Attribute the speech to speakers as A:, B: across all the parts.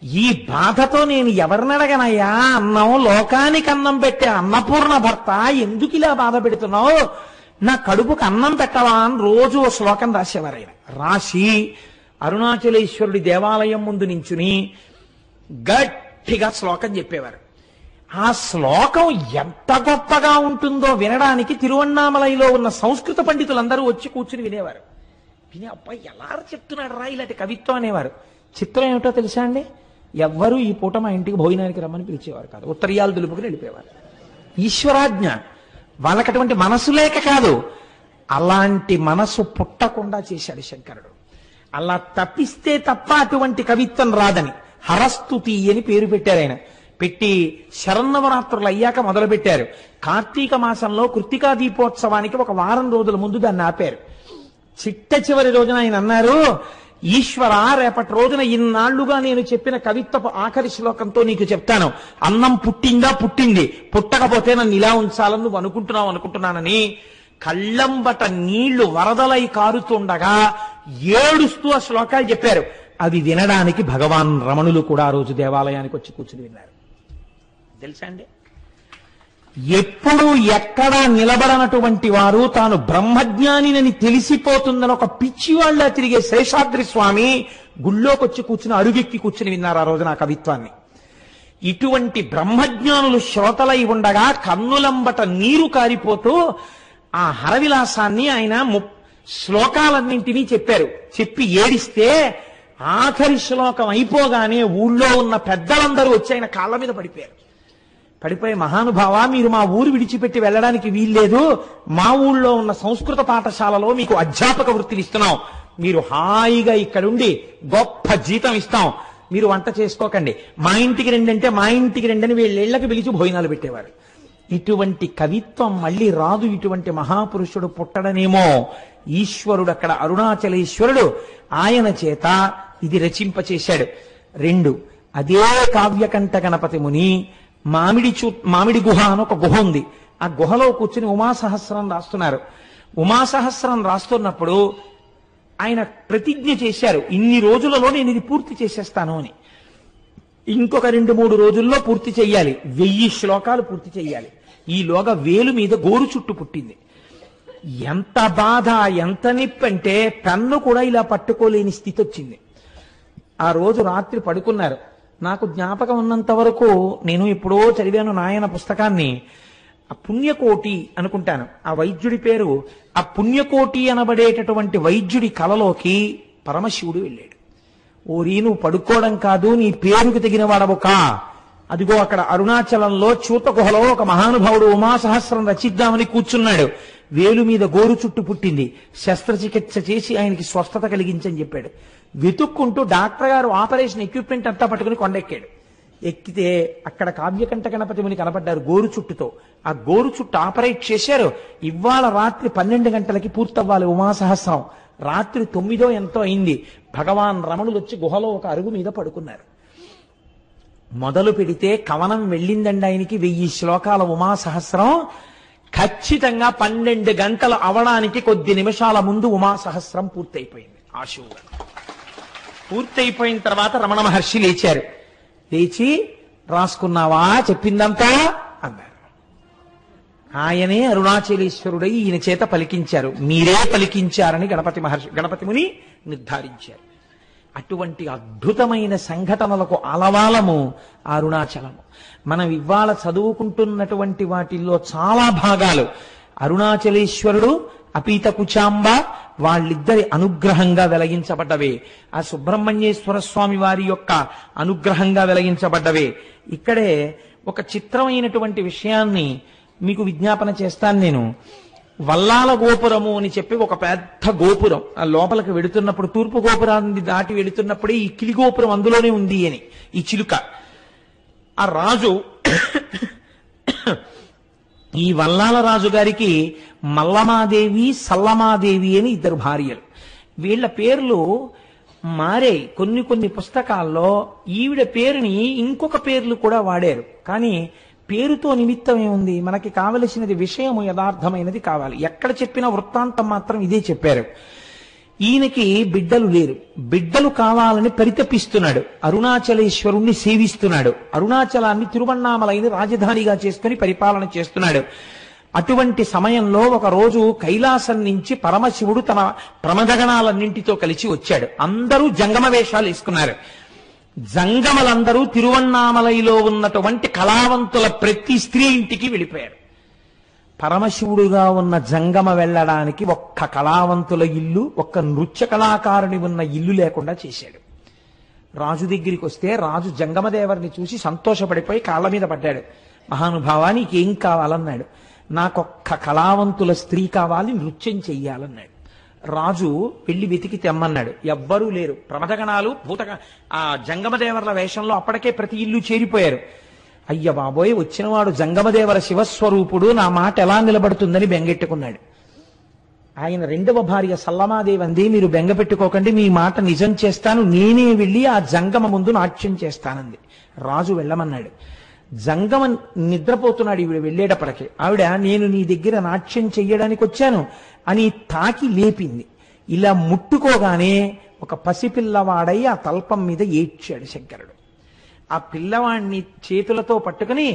A: ఈ బాధతో నేను ఎవరినడగనయ్యా, అన్నం లోకానికి అన్నం పెట్టే అన్నపూర్ణ భర్త ఎందుకు ఇలా బాధ పెడుతున్నావు, నా కడుపుకు అన్నం పెట్టవా అని రోజు ఓ శ్లోకం రాసేవారు. ఆయన రాసి అరుణాచలేశ్వరుడి దేవాలయం ముందు నించుని గట్టిగా శ్లోకం చెప్పేవారు. ఆ శ్లోకం ఎంత గొప్పగా ఉంటుందో వినడానికి తిరువన్నామలైలో ఉన్న సంస్కృత పండితులందరూ వచ్చి కూర్చుని వినేవారు. విని అబ్బాయి ఎలా చెప్తున్నాడు రా ఇలాంటి కవిత్వం అనేవారు. చిత్రం ఏమిటో తెలుసా అండి, ఎవ్వరూ ఈ పూట మా ఇంటికి భోజనానికి రమ్మని పిలిచేవారు కాదు, ఉత్తరీయాలు దులుపుకుని వెళ్ళిపోయేవారు. ఈశ్వరాజ్ఞ. వాళ్ళకి అటువంటి మనసు లేక కాదు, అలాంటి మనసు పుట్టకుండా చేశాడు శంకరుడు. అలా తప్పిస్తే తప్ప అటువంటి కవిత్వం రాదని హరస్తుతి అని పేరు పెట్టారు. ఆయన పెట్టి శరన్నవరాత్రులు అయ్యాక మొదలు పెట్టారు. కార్తీక మాసంలో కృత్తికా దీపోత్సవానికి ఒక వారం రోజుల ముందు దాన్ని ఆపారు. చిట్ట చివరి రోజున ఆయన అన్నారు, ఈశ్వర రేపటి రోజున ఇన్నాళ్లుగా నేను చెప్పిన కవిత్వపు ఆఖరి శ్లోకంతో నీకు చెప్తాను. అన్నం పుట్టిందా? పుట్టింది. పుట్టకపోతే నన్ను ఇలా ఉంచాలని నువ్వు అనుకుంటున్నానని కళ్ళంబట నీళ్లు వరదలై కారుతుండగా ఏడుస్తూ ఆ శ్లోకాలు చెప్పారు. అవి వినడానికి భగవాన్ రమణులు కూడా ఆ రోజు దేవాలయానికి వచ్చి కూర్చుని విన్నారు. తెలుసా అండి, ఎప్పుడు ఎక్కడా నిలబడనటువంటి వారు తాను బ్రహ్మజ్ఞానినని తెలిసిపోతుందని ఒక పిచ్చివాళ్లా తిరిగే శేషాద్రి స్వామి గుళ్ళోకొచ్చి కూర్చుని అరుగెక్కి కూర్చుని విన్నారు ఆ రోజున ఆ కవిత్వాన్ని. ఇటువంటి బ్రహ్మజ్ఞానులు శ్రోతలై ఉండగా కన్నులంబట నీరు కారిపోతూ ఆ హరవిలాసాన్ని ఆయన శ్లోకాలన్నింటినీ చెప్పారు. చెప్పి ఏడిస్తే ఆఖరి శ్లోకం అయిపోగానే ఊళ్ళో ఉన్న పెద్దలందరూ వచ్చి ఆయన కాళ్ళ మీద పడిపోయి మహానుభావ, మీరు మా ఊరు విడిచిపెట్టి వెళ్ళడానికి వీల్లేదు, మా ఊళ్ళో ఉన్న సంస్కృత పాఠశాలలో మీకు అధ్యాపక వృత్తిని ఇస్తున్నాం, మీరు హాయిగా ఇక్కడుండి గొప్ప జీతం ఇస్తాం, మీరు వంట చేసుకోకండి, మా ఇంటికి రండి అంటే మా ఇంటికి రండి అని వీళ్ళకి పిలిచి భోజనాలు పెట్టేవారు. ఇటువంటి కవిత్వం మళ్ళీ రాదు, ఇటువంటి మహాపురుషుడు పుట్టడనేమో. ఈశ్వరుడు అక్కడ అరుణాచలేశ్వరుడు ఆయన చేత ఇది రచింపచేశాడు. 2, అదే కావ్యకంఠ గణపతి ముని మామిడి గుహ అని ఒక గుహ ఉంది. ఆ గుహలో కూర్చుని ఉమాసహస్రం రాస్తున్నారు. ఉమాసహస్రం రాస్తున్నప్పుడు ఆయన ప్రతిజ్ఞ చేశారు, ఇన్ని రోజులలో నేను ఇది పూర్తి చేసేస్తాను అని. ఇంకొక 2-3 రోజుల్లో పూర్తి చెయ్యాలి, 1000 శ్లోకాలు పూర్తి చెయ్యాలి. ఈలోగా వేలు మీద గోరు చుట్టు పుట్టింది. ఎంత బాధ, ఎంత నిప్పు అంటే పెన్ను కూడా ఇలా పట్టుకోలేని స్థితి వచ్చింది. ఆ రోజు రాత్రి పడుకున్నారు. నాకు జ్ఞాపకం ఉన్నంత వరకు నేను ఎప్పుడో చదివాను నాయన పుస్తకాన్ని, ఆ పుణ్యకోటి అనుకుంటాను ఆ వైద్యుడి పేరు. ఆ పుణ్యకోటి అనబడేటటువంటి వైద్యుడి కలలోకి పరమశివుడు వెళ్ళాడు. ఓరి నువ్వు పడుకోవడం కాదు, నీ పేరుకు తగిన వాడవు కా, అదిగో అక్కడ అరుణాచలంలో చూత గుహలో ఒక మహానుభావుడు ఉమాసహస్రం రచిద్దామని కూర్చున్నాడు. వేలు మీద గోరు చుట్టు పుట్టింది, శస్త్రచికిత్స చేసి ఆయనకి స్వస్థత కలిగించని చెప్పాడు. వెతుక్కుంటూ డాక్టర్ గారు ఆపరేషన్ ఎక్విప్మెంట్ అంతా పట్టుకుని కొండెక్కాడు. ఎక్కితే అక్కడ కావ్యకంఠ గణపతి ముని కనపడ్డారు గోరు చుట్టుతో. ఆ గోరు చుట్టు ఆపరేట్ చేశారు. ఇవాళ రాత్రి 12 గంటలకి పూర్తవ్వాలి ఉమాసహస్రం. రాత్రి 9 ఎంతో అయింది. భగవాన్ రమణులు వచ్చి గుహలో ఒక అరుగు మీద పడుకున్నారు. మొదలు పెడితే కవనం వెళ్ళిందండి ఆయనకి 1000 శ్లోకాల ఉమాసహస్రం. ఖచ్చితంగా 12 గంటలు అవడానికి కొద్ది నిమిషాల ముందు ఉమాసహస్రం పూర్తయిపోయింది. ఆశువుగా పూర్తయిపోయిన తర్వాత రమణ మహర్షి లేచారు. లేచి రాసుకున్నావా చెప్పిందంతా అన్నారు. ఆయనే అరుణాచలేశ్వరుడై ఈయన చేత పలికించారు. మీరే పలికించారని గణపతి ముని నిర్ధారించారు. అటువంటి అద్భుతమైన సంఘటనలకు ఆలవాలము అరుణాచలము. మనం ఇవాళ చదువుకుంటున్నటువంటి వాటిల్లో చాలా భాగాలు అరుణాచలేశ్వరుడు, అపీత కుచాంబ వాళ్ళిద్దరి అనుగ్రహంగా వెలిగించబడ్డవే. ఆ సుబ్రహ్మణ్యేశ్వర స్వామి వారి యొక్క అనుగ్రహంగా వెలిగించబడ్డవే. ఇక్కడే ఒక చిత్రమైనటువంటి విషయాన్ని మీకు విజ్ఞాపన చేస్తాను నేను. వల్లాల గోపురము అని చెప్పి ఒక పెద్ద గోపురం, ఆ లోపలికి వెడుతున్నప్పుడు తూర్పు గోపురాన్ని దాటి వెడుతున్నప్పుడే ఈ కిలి గోపురం అందులోనే ఉంది అని ఈ చిలుక. ఆ రాజు ఈ వల్లాల రాజు గారికి మల్లమాదేవి, సల్లమాదేవి అని 2 భార్యలు. వీళ్ళ పేర్లు మారే. కొన్ని పుస్తకాల్లో ఈవిడ పేరుని ఇంకొక పేర్లు కూడా వాడారు. కానీ పేరుతో నిమిత్తం ఏముంది, మనకి కావలసినది విషయము యథార్థమైనది కావాలి. ఎక్కడ చెప్పిన వృత్తాంతం మాత్రం ఇదే చెప్పారు. ఈయనకి బిడ్డలు లేరు. బిడ్డలు కావాలని పరితపిస్తున్నాడు. అరుణాచలేశ్వరుణ్ణి సేవిస్తున్నాడు. అరుణాచలాన్ని తిరువణ్ణామలైని రాజధానిగా చేసుకుని పరిపాలన చేస్తున్నాడు. అటువంటి సమయంలో ఒక రోజు కైలాసం నుంచి పరమశివుడు తన ప్రమదగణాలన్నింటితో కలిసి వచ్చాడు. అందరూ జంగమ వేషాలు వేసుకున్నారు. జంగమలందరూ తిరువణ్ణామలైలో ఉన్నటువంటి కళావంతుల ప్రతి స్త్రీ ఇంటికి వెళ్ళిపోయారు. పరమశివుడుగా ఉన్న జంగమ వెళ్ళడానికి ఒక్క కళావంతుల ఇల్లు, ఒక్క నృత్య కళాకారుని ఉన్న ఇల్లు లేకుండా చేశాడు. రాజు దగ్గరికి వస్తే రాజు జంగమదేవరిని చూసి సంతోషపడిపోయి కాళ్ళ మీద పడ్డాడు. మహానుభావా, నీకేం కావాలన్నాడు. నాకొక్క కళావంతుల స్త్రీ కావాలి, నృత్యం చెయ్యాలన్నాడు. రాజు వెళ్ళి వెతికి తెమ్మన్నాడు. ఎవ్వరూ లేరు. ప్రమదగణాలు ఆ జంగమదేవర్ల వేషంలో అప్పటికే ప్రతి ఇల్లు చేరిపోయారు. అయ్య బాబోయ్, వచ్చినవాడు జంగమదేవర శివస్వరూపుడు, నా మాట ఎలా నిలబడుతుందని బెంగెట్టుకున్నాడు. ఆయన రెండవ భార్య సల్లమాదేవి అంది, మీరు బెంగ పెట్టుకోకండి, మీ మాట నిజం చేస్తాను, నేనే వెళ్ళి ఆ జంగమ ముందు నాట్యం చేస్తానంది. రాజు వెళ్ళమన్నాడు. జంగమ నిద్రపోతున్నాడు. ఈవిడ వెళ్ళేటప్పటికి ఆవిడ, నేను నీ దగ్గర నాట్యం చెయ్యడానికి వచ్చాను అని తాకి లేపింది. ఇలా ముట్టుకోగానే ఒక పసిపిల్లవాడై ఆ తల్పం మీద ఏడ్చాడు శంకరుడు. ఆ పిల్లవాణ్ణి చేతులతో పట్టుకుని,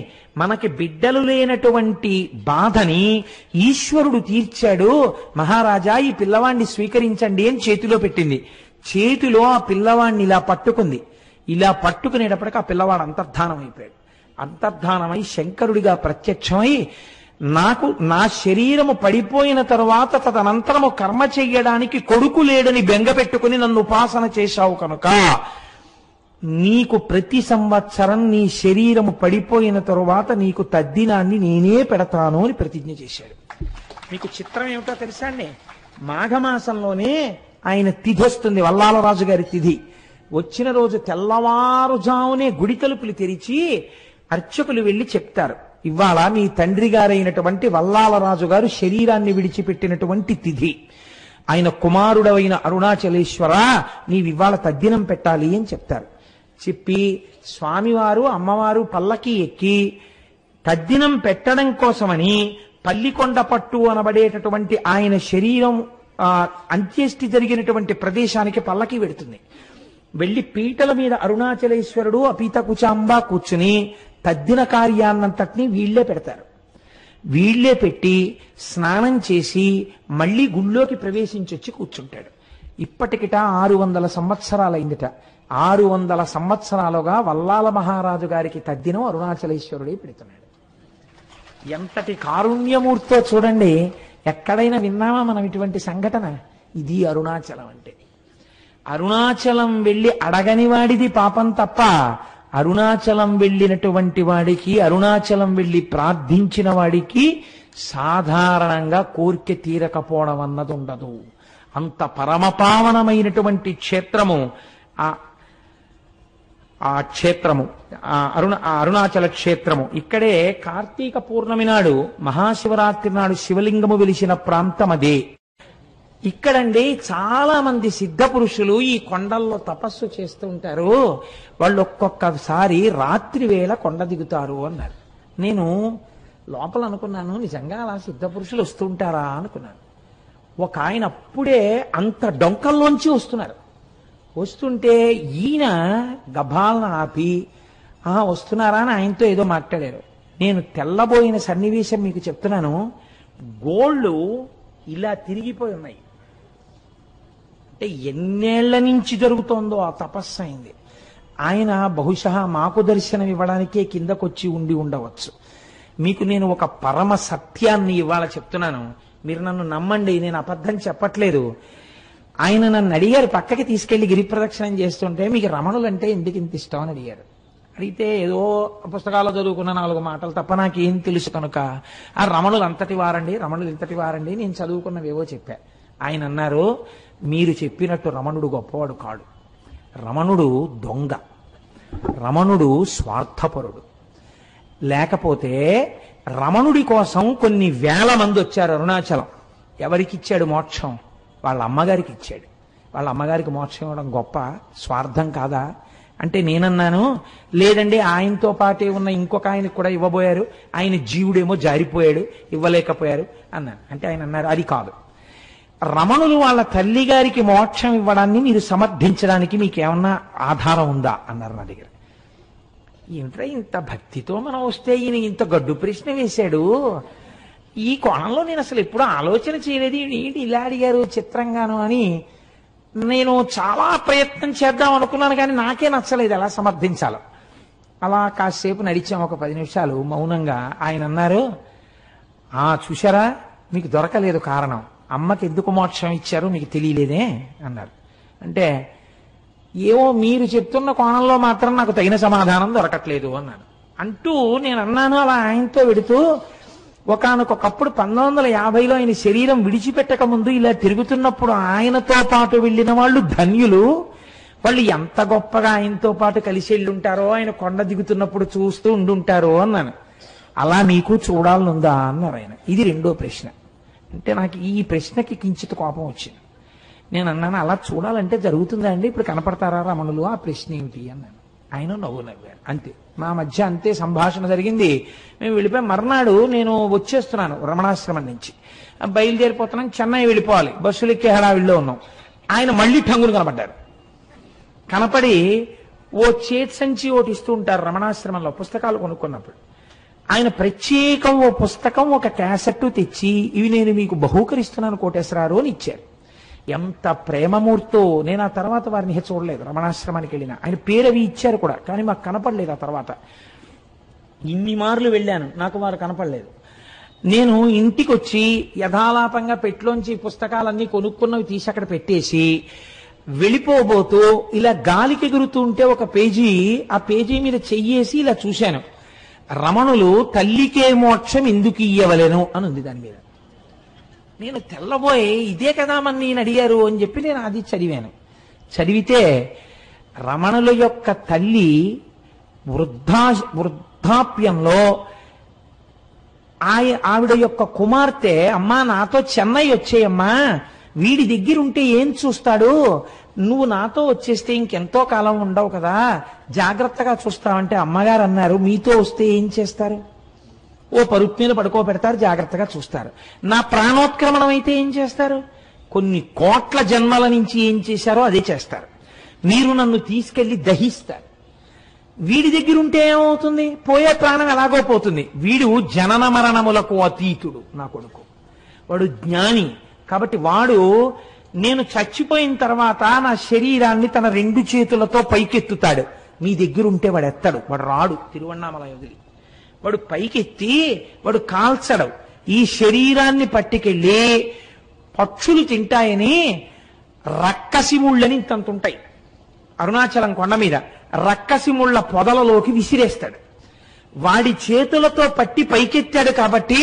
A: మనకి బిడ్డలు లేనటువంటి బాధని ఈశ్వరుడు తీర్చాడు మహారాజా, ఈ పిల్లవాణ్ణి స్వీకరించండి అని చేతిలో పెట్టింది. చేతిలో ఆ పిల్లవాణ్ణి ఇలా పట్టుకుంది. ఇలా పట్టుకునేటప్పటికి ఆ పిల్లవాడు అంతర్ధానం అయిపోయాడు. అంతర్ధానమై శంకరుడిగా ప్రత్యక్షమై, నాకు నా శరీరము పడిపోయిన తరువాత తదనంతరము కర్మ చెయ్యడానికి కొడుకు లేడని బెంగ పెట్టుకుని నన్ను ఉపాసన చేశావు కనుక నీకు ప్రతి సంవత్సరం నీ శరీరము పడిపోయిన తరువాత నీకు తద్దినాన్ని నేనే పెడతాను అని ప్రతిజ్ఞ చేశాడు. మీకు చిత్రం ఏమిటో తెలుసా అండి? మాఘమాసంలోనే ఆయన తిథి వస్తుంది, వల్లాలరాజు గారి తిథి. వచ్చిన రోజు తెల్లవారుజామునే గుడి తలుపులు తెరిచి అర్చకులు వెళ్లి చెప్తారు, ఇవాళ మీ తండ్రి గారైనటువంటి వల్లాలరాజు గారు శరీరాన్ని విడిచిపెట్టినటువంటి తిథి. ఆయన కుమారుడవైన అరుణాచలేశ్వర, నీవివాళ తద్దినం పెట్టాలి అని చెప్తారు. చెప్పి స్వామివారు అమ్మవారు పల్లకి ఎక్కి తద్దినం పెట్టడం కోసమని పల్లికొండ పట్టు అనబడేటటువంటి ఆయన శరీరం అంత్యేష్టి జరిగినటువంటి ప్రదేశానికి పల్లకి వెడుతుంది. వెళ్లి పీటల మీద అరుణాచలేశ్వరుడు అపీత కుచాంబ కూర్చుని తద్దిన కార్యాన్నంతటినీ వీళ్లే పెడతారు. వీళ్లే పెట్టి స్నానం చేసి మళ్లీ గుళ్ళోకి ప్రవేశించొచ్చి కూర్చుంటాడు. ఇప్పటికిట 600 సంవత్సరాలైందిట. 600 సంవత్సరాలుగా వల్లాల మహారాజు గారికి తద్దినం అరుణాచలేశ్వరుడే పెడుతున్నాడు. ఎంతటి కారుణ్యమూర్తో చూడండి. ఎక్కడైనా విన్నామా మనం ఇటువంటి సంఘటన? ఇది అరుణాచలం అంటే. అరుణాచలం వెళ్ళి అడగని వాడిది పాపం తప్ప, అరుణాచలం వెళ్ళినటువంటి వాడికి, అరుణాచలం వెళ్ళి ప్రార్థించిన వాడికి సాధారణంగా కోరిక తీరకపోవడం అన్నది ఉండదు. అంత పరమపావనమైనటువంటి క్షేత్రము ఆ క్షేత్రము, అరుణాచల క్షేత్రము. ఇక్కడే కార్తీక పూర్ణమి నాడు, మహాశివరాత్రి నాడు శివలింగము వెలిసిన ప్రాంతం అదే. ఇక్కడండి చాలా మంది సిద్ధ పురుషులు ఈ కొండల్లో తపస్సు చేస్తూ ఉంటారు. వాళ్ళు ఒక్కొక్కసారి రాత్రి వేళ కొండ దిగుతారు అన్నారు. నేను లోపల అనుకున్నాను, నిజంగా అలా సిద్ధ పురుషులు వస్తుంటారా అనుకున్నాను. ఒక ఆయన అప్పుడే అంత డొంకల్లోంచి వస్తున్నారు. వస్తుంటే ఈయన గభాలను ఆపి వస్తున్నారా అని ఆయనతో ఏదో మాట్లాడారు. నేను తెల్లబోయిన సన్నివేశం మీకు చెప్తున్నాను. గోళ్ళు ఇలా తిరిగిపోయి ఉన్నాయి. అంటే ఎన్నేళ్ల నుంచి జరుగుతోందో ఆ తపస్సు అయింది. ఆయన బహుశా మాకు దర్శనం ఇవ్వడానికే కిందకొచ్చి ఉండి ఉండవచ్చు. మీకు నేను ఒక పరమ సత్యాన్ని ఇవాళ చెప్తున్నాను, మీరు నన్ను నమ్మండి, నేను అబద్ధం చెప్పట్లేదు. ఆయన నన్ను అడిగారు, పక్కకి తీసుకెళ్లి గిరి ప్రదక్షిణం చేస్తుంటే మీకు రమణులు అంటే ఎందుకు ఇంత ఇష్టం అని అడిగారు. అడిగితే ఏదో పుస్తకాల్లో చదువుకున్న 4 మాటలు తప్ప నాకేం తెలుసు కనుక, ఆ రమణులు అంతటి వారండి, రమణులు ఇంతటి వారండి, నేను చదువుకున్నవేవో చెప్పా. ఆయన అన్నారు, మీరు చెప్పినట్టు రమణుడు గొప్పవాడు కాడు. రమణుడు దొంగ, రమణుడు స్వార్థపరుడు. లేకపోతే రమణుడి కోసం కొన్ని వేల మంది వచ్చారు అరుణాచలం. ఎవరికిచ్చాడు మోక్షం? వాళ్ళ అమ్మగారికి ఇచ్చాడు. వాళ్ళ అమ్మగారికి మోక్షం ఇవ్వడం గొప్ప, స్వార్థం కాదా అంటే నేనన్నాను, లేదండి ఆయనతో పాటే ఉన్న ఇంకొక ఆయనకు కూడా ఇవ్వబోయారు, ఆయన జీవుడేమో జారిపోయాడు, ఇవ్వలేకపోయారు అన్నాను. అంటే ఆయన అన్నారు, అది కాదు, రమణులు వాళ్ళ తల్లి గారికి మోక్షం ఇవ్వడాన్ని మీరు సమర్థించడానికి మీకేమన్నా ఆధారం ఉందా అన్నారు నా దగ్గర. ఏమిట్రా ఇంత భక్తితో మనం వస్తే ఈయన ఇంత గడ్డు ప్రశ్న వేశాడు, ఈ కోణంలో నేను అసలు ఎప్పుడూ ఆలోచన చేయలేదు, ఏంటి ఇలా అడిగారు చిత్రంగాను అని నేను చాలా ప్రయత్నం చేద్దాం అనుకున్నాను, కానీ నాకే నచ్చలేదు ఎలా సమర్థించాలో. అలా కాసేపు నడిచాం, ఒక 10 నిమిషాలు మౌనంగా. ఆయన అన్నారు, చూశారా మీకు దొరకలేదు కారణం, అమ్మకి ఎందుకు మోక్షం ఇచ్చారో మీకు తెలియలేదే అన్నారు. అంటే ఏవో మీరు చెప్తున్న కోణంలో మాత్రం నాకు తగిన సమాధానం దొరకట్లేదు అన్నాను. అంటూ నేను అన్నాను అలా ఆయనతో వెడుతూ, ఒకానొకప్పుడు 1950లో ఆయన శరీరం విడిచిపెట్టక ముందు ఇలా తిరుగుతున్నప్పుడు ఆయనతో పాటు వెళ్ళిన వాళ్ళు ధన్యులు, వాళ్ళు ఎంత గొప్పగా ఆయనతో పాటు కలిసి వెళ్ళుంటారో, ఆయన కొండ దిగుతున్నప్పుడు చూస్తూ ఉండుంటారో అన్నాను. అలా మీకు చూడాలనుందా అన్నారు ఆయన. ఇది రెండో ప్రశ్న. అంటే నాకు ఈ ప్రశ్నకి కించిత్ కోపం వచ్చింది. నేను అన్నాను, అలా చూడాలంటే జరుగుతుందా అండి, ఇప్పుడు కనపడతారా రమణులు, ఆ ప్రశ్న ఏమిటి అన్నాను. ఆయన నవ్వారు. అంతే, మా మధ్య అంతే సంభాషణ జరిగింది. మేము వెళ్ళిపోయి మర్నాడు నేను వచ్చేస్తున్నాను రమణాశ్రమం నుంచి, బయలుదేరిపోతున్నాను, చెన్నై వెళ్ళిపోవాలి, బస్సులు ఎక్కే హడావిడిలో ఉన్నాం. ఆయన మళ్ళీ ఠంగులు కనపడ్డారు. కనపడి ఓ చేతి సంచి ఒకటి ఇస్తూ ఉంటారు రమణాశ్రమంలో పుస్తకాలు కొనుక్కున్నప్పుడు. ఆయన ప్రత్యేకం ఓ పుస్తకం ఒక క్యాసెట్ తెచ్చి, ఇవి నేను మీకు బహూకరిస్తున్నాను కోటేశ్వరారు అని ఇచ్చారు. ఎంత ప్రేమమూర్తో. నేను ఆ తర్వాత వారిని చూడలేదు, రమణాశ్రమానికి వెళ్ళిన ఆయన పేరు అవి ఇచ్చారు కూడా, కానీ మాకు కనపడలేదు. ఆ తర్వాత ఇన్ని మార్లు వెళ్ళాను, నాకు వారు కనపడలేదు. నేను ఇంటికి వచ్చి యథాలాపంగా పెట్లోంచి పుస్తకాలన్నీ కొనుక్కున్నవి తీసి అక్కడ పెట్టేసి వెళ్ళిపోబోతూ ఇలా గాలికి ఎగురుతూ ఉంటే ఒక పేజీ, ఆ పేజీ మీద చెయ్యేసి ఇలా చూశాను, రమణులు తల్లికే మోక్షం ఎందుకు ఇయ్యవలెను అని ఉంది దాని మీద. నేను తెల్లబోయి ఇదే కదా మన నేను అడిగారు అని చెప్పి నేను అది చదివాను. చదివితే రమణుల యొక్క తల్లి వృద్ధాప్యంలో ఆవిడ యొక్క కుమార్తె, అమ్మా నాతో చెన్నై వచ్చేయమ్మా, వీడి దగ్గర ఉంటే ఏం చూస్తాడు, నువ్వు నాతో వచ్చేస్తే ఇంకెంతో కాలం ఉండవు కదా, జాగ్రత్తగా చూస్తావంటే అమ్మగారు అన్నారు, మీతో వస్తే ఏం చేస్తారు, ఓ పరుపు మీద పడుకోబెడతారు, జాగ్రత్తగా చూస్తారు. నా ప్రాణోత్క్రమణం అయితే ఏం చేస్తారు, కొన్ని కోట్ల జన్మల నుంచి ఏం చేశారో అదే చేస్తారు. మీరు నన్ను తీసుకెళ్లి దహిస్తారు. వీడి దగ్గర ఉంటే ఏమవుతుంది, పోయే ప్రాణం ఎలాగో పోతుంది. వీడు జనన మరణములకు అతీతుడు నా కొడుకు, వాడు జ్ఞాని. కాబట్టి వాడు నేను చచ్చిపోయిన తర్వాత నా శరీరాన్ని తన 2 చేతులతో పైకెత్తుతాడు. మీ దగ్గర ఉంటే వాడు ఎత్తాడు, వాడు రాడు తిరువన్నామలై వదిలి, వాడు పైకెత్తి వాడు కాల్చడు. ఈ శరీరాన్ని పట్టుకెళ్ళి పక్షులు తింటాయని రక్కసి ముళ్ళని ఇంతంతుంటాయి అరుణాచలం కొండ మీద, రక్కసి ముళ్ళ పొదలలోకి విసిరేస్తాడు. వాడి చేతులతో పట్టి పైకెత్తాడు కాబట్టి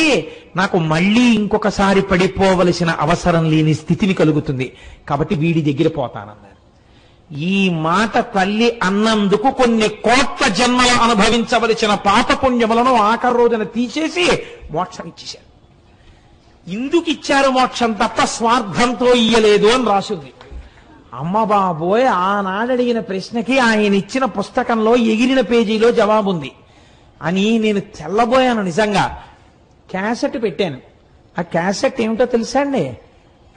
A: నాకు మళ్ళీ ఇంకొకసారి పడిపోవలసిన అవసరం లేని స్థితిని కలుగుతుంది, కాబట్టి వీడి దగ్గర పోతానన్నారు. ఈ మాట తల్లి అన్నందుకు కొన్ని కోట్ల జన్మలు అనుభవించవలసిన పాపపుణ్యములను ఆఖరి రోజున తీసేసి మోక్షం ఇచ్చేశారు. ఇందుకు ఇచ్చారు మోక్షం తప్ప స్వార్థంతో ఇయ్యలేదు అని రాసుంది. అమ్మ బాబోయ్, ఆనాడు అడిగిన ప్రశ్నకి ఆయన ఇచ్చిన పుస్తకంలో ఎగిరిన పేజీలో జవాబుంది అని నేను తెల్లబోయాను. నిజంగా క్యాసెట్ పెట్టాను. ఆ క్యాసెట్ ఏమిటో తెలుసా అండి,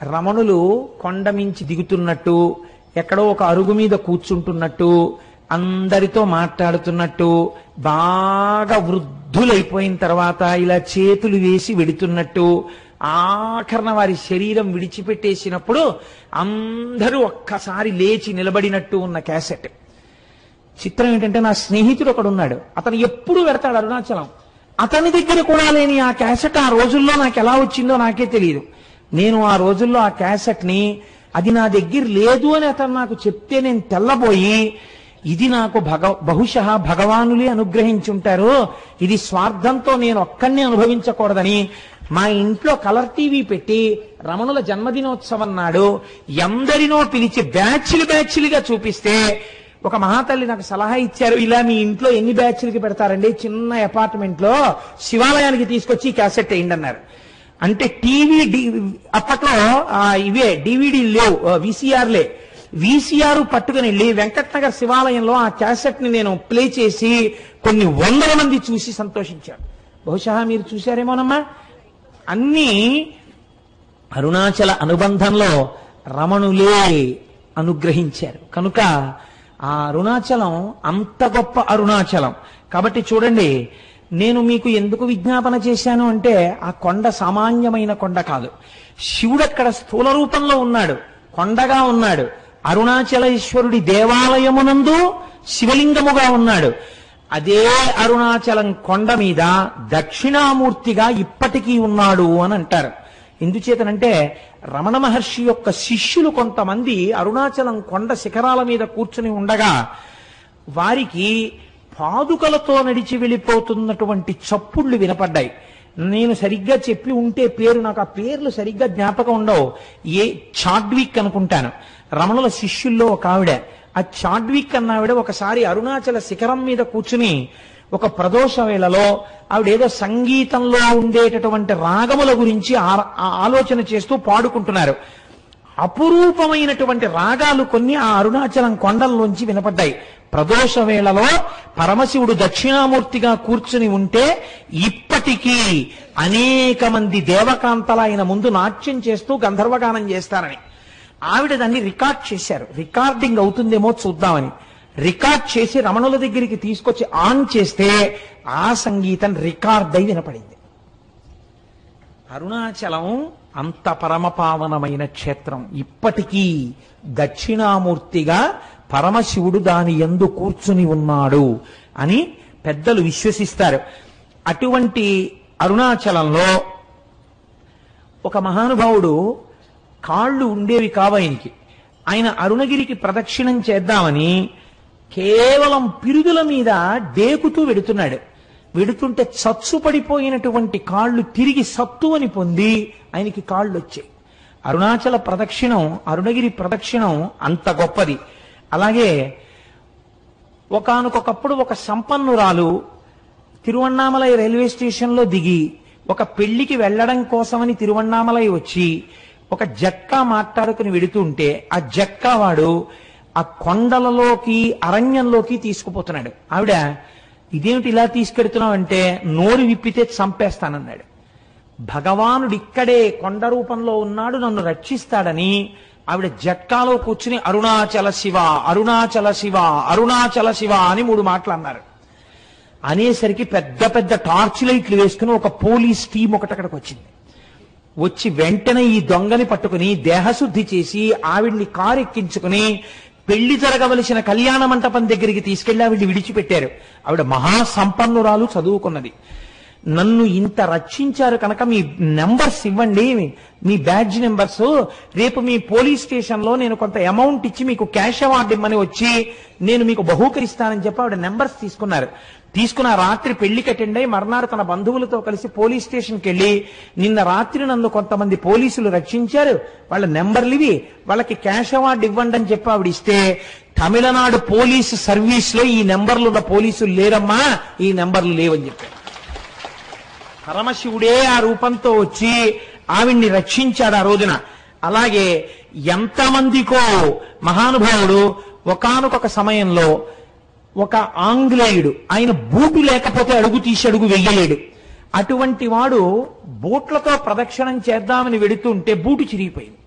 A: రమణులు కొండ మించి దిగుతున్నట్టు, ఎక్కడో ఒక అరుగు మీద కూర్చుంటున్నట్టు, అందరితో మాట్లాడుతున్నట్టు, బాగా వృద్ధులైపోయిన తర్వాత ఇలా చేతులు వేసి వెడుతున్నట్టు, ఆఖరణ వారి శరీరం విడిచిపెట్టేసినప్పుడు అందరూ ఒక్కసారి లేచి నిలబడినట్టు ఉన్న క్యాసెట్. చిత్రం ఏంటంటే, నా స్నేహితుడు ఒకడు ఉన్నాడు, అతను ఎప్పుడు పెడతాడు అరుణాచలం, అతని దగ్గర కూడా లేని ఆ క్యాసెట్ ఆ రోజుల్లో నాకు ఎలా వచ్చిందో నాకే తెలియదు. నేను ఆ రోజుల్లో ఆ క్యాసెట్ ని, అది నా దగ్గర లేదు అని అతను నాకు చెప్తే నేను తెల్లబోయి, ఇది నాకు బహుశः భగవానులే అనుగ్రహించుంటారు, ఇది స్వార్థంతో నేను ఒక్కడినే అనుభవించకూడదని మా ఇంట్లో కలర్ టీవీ పెట్టి రమణుల జన్మదినోత్సవం నాడు ఎందరినో పిలిచి బ్యాచ్లుగా చూపిస్తే ఒక మహాతల్లి నాకు సలహా ఇచ్చారు, ఇలా మీ ఇంట్లో ఎన్ని బ్యాచ్లకి పెడతారండి, చిన్న అపార్ట్మెంట్ లో శివాలయానికి తీసుకొచ్చి క్యాసెట్ వేయండి అన్నారు. అంటే టీవీ అప్పట్లో ఇవే డివిడీ లేవు, విసిఆర్లే. విసిఆర్ పట్టుకుని వెళ్ళి వెంకటనగర్ శివాలయంలో ఆ క్యాసెట్ ని నేను ప్లే చేసి కొన్ని వందల మంది చూసి సంతోషించారు. బహుశా మీరు చూశారేమోనమ్మా. అన్ని అరుణాచల అనుబంధంలో రమణులే అనుగ్రహించారు కనుక ఆ అరుణాచలం అంత గొప్ప అరుణాచలం. కాబట్టి చూడండి, నేను మీకు ఎందుకు విజ్ఞాపన చేశాను అంటే ఆ కొండ సామాన్యమైన కొండ కాదు. శివుడు అక్కడ స్థూల రూపంలో ఉన్నాడు, కొండగా ఉన్నాడు. అరుణాచలేశ్వరుడి దేవాలయమునందు శివలింగముగా ఉన్నాడు. అదే అరుణాచలం కొండ మీద దక్షిణామూర్తిగా ఇప్పటికీ ఉన్నాడు అని అంటారు. ఎందుచేతనంటే రమణ మహర్షి యొక్క శిష్యులు కొంతమంది అరుణాచలం కొండ శిఖరాల మీద కూర్చుని ఉండగా వారికి పాదుకలతో నడిచి వెళ్ళిపోతున్నటువంటి చప్పుళ్ళు వినపడ్డాయి. నేను సరిగ్గా చెప్పి ఉంటే పేరు, నాకు ఆ పేర్లు సరిగ్గా జ్ఞాపకం ఉండవు. చాడ్విక్ అనుకుంటాను, రమణుల శిష్యుల్లో ఒక ఆవిడ. ఆ చాడ్విక్ అన్నావిడ ఒకసారి అరుణాచల శిఖరం మీద కూర్చుని ఒక ప్రదోష వేళలో ఆవిడేదో సంగీతంలో ఉండేటటువంటి రాగముల గురించి ఆలోచన చేస్తూ పాడుకుంటున్నారు. అపురూపమైనటువంటి రాగాలు కొన్ని ఆ అరుణాచలం కొండల్లోంచి వినపడ్డాయి. ప్రదోష వేళలో పరమశివుడు దక్షిణామూర్తిగా కూర్చుని ఉంటే ఇప్పటికీ అనేక మంది దేవకాంతల ఆయన ముందు నాట్యం చేస్తూ గంధర్వగానం చేస్తారని ఆవిడ దాన్ని రికార్డ్ చేశారు. రికార్డింగ్ అవుతుందేమో చూద్దామని రికార్డ్ చేసి రమణుల దగ్గరికి తీసుకొచ్చి ఆన్ చేస్తే ఆ సంగీతం రికార్డ్ అయి వినపడింది. అరుణాచలం అంత పరమపావనమైన క్షేత్రం. ఇప్పటికీ దక్షిణామూర్తిగా పరమశివుడు దాని యందు కూర్చుని ఉన్నాడు అని పెద్దలు విశ్వసిస్తారు. అటువంటి అరుణాచలంలో ఒక మహానుభావుడు కాళ్ళు ఉండేవి కావు ఆయనకి. ఆయన అరుణగిరికి ప్రదక్షిణం చేద్దామని కేవలం పిరుదుల మీద డేకుతూ వెడుతున్నాడు. వెడుతుంటే చచ్చు పడిపోయినటువంటి కాళ్ళు తిరిగి సత్తువని పొంది ఆయనకి కాళ్ళు వచ్చాయి. అరుణాచల ప్రదక్షిణం, అరుణగిరి ప్రదక్షిణం అంత గొప్పది. అలాగే ఒకానొకప్పుడు ఒక సంపన్నురాలు తిరువణ్ణామలై రైల్వే స్టేషన్లో దిగి ఒక పెళ్లికి వెళ్లడం కోసమని తిరువణ్ణామలై వచ్చి ఒక జక్కా మాట్లాడుకుని వెడుతుంటే ఆ జక్కా వాడు ఆ కొండలలోకి అరణ్యంలోకి తీసుకుపోతున్నాడు. ఆవిడ, ఇదేమిటి ఇలా తీసుకెడుతున్నావు అంటే, నోరు విప్పితే చంపేస్తానన్నాడు. భగవానుడు ఇక్కడే కొండ రూపంలో ఉన్నాడు, నన్ను రక్షిస్తాడని ఆవిడ జట్కాలో కూర్చుని అరుణాచల శివ, అరుణాచల శివ, అరుణాచల శివ అని 3 మాటలు అన్నారు. అనేసరికి పెద్ద పెద్ద టార్చ్ లైట్లు వేసుకుని ఒక పోలీస్ టీం ఒకటి అక్కడికి వచ్చింది. వచ్చి వెంటనే ఈ దొంగని పట్టుకుని దేహశుద్ధి చేసి ఆవిడ్ని కారు ఎక్కించుకుని పెళ్లి జరగవలసిన కళ్యాణ మంటపం దగ్గరికి తీసుకెళ్లి ఆవిడ్ని విడిచిపెట్టారు. ఆవిడ మహాసంపన్నురాలు, చదువుకున్నది. నన్ను ఇంత రక్షించారు కనుక మీ నెంబర్స్ ఇవ్వండి, మీ బ్యాడ్జ్ నెంబర్స్, రేపు మీ పోలీస్ స్టేషన్ లో నేను కొంత అమౌంట్ ఇచ్చి మీకు క్యాష్ అవార్డు ఇమ్మని వచ్చి నేను మీకు బహూకరిస్తానని చెప్పి ఆవిడ నెంబర్స్ తీసుకున్నారు. తీసుకున్న రాత్రి పెళ్లికి అటెండ్ అయి మర్నాడు తన బంధువులతో కలిసి పోలీస్ స్టేషన్కి వెళ్లి, నిన్న రాత్రి నన్ను కొంతమంది పోలీసులు రక్షించారు, వాళ్ళ నెంబర్లు ఇవి, వాళ్ళకి క్యాష్ అవార్డు ఇవ్వండి అని చెప్పి ఆవిడ ఇస్తే, తమిళనాడు పోలీసు సర్వీస్ లో ఈ నెంబర్లు ఉన్న పోలీసులు లేరమ్మా, ఈ నెంబర్లు లేవని చెప్పారు. పరమశివుడే ఆ రూపంతో వచ్చి ఆవిడ్ని రక్షించాడు ఆ రోజున. అలాగే ఎంతమందికో మహానుభావుడు ఒకానొక సమయంలో ఒక ఆంగ్లేయుడు, ఆయన బూటు లేకపోతే అడుగు తీసి అడుగు వెయ్యలేడు. అటువంటి వాడు బూట్లతో ప్రదక్షిణం చేద్దామని వెడుతుంటే బూటు చిరిగిపోయింది.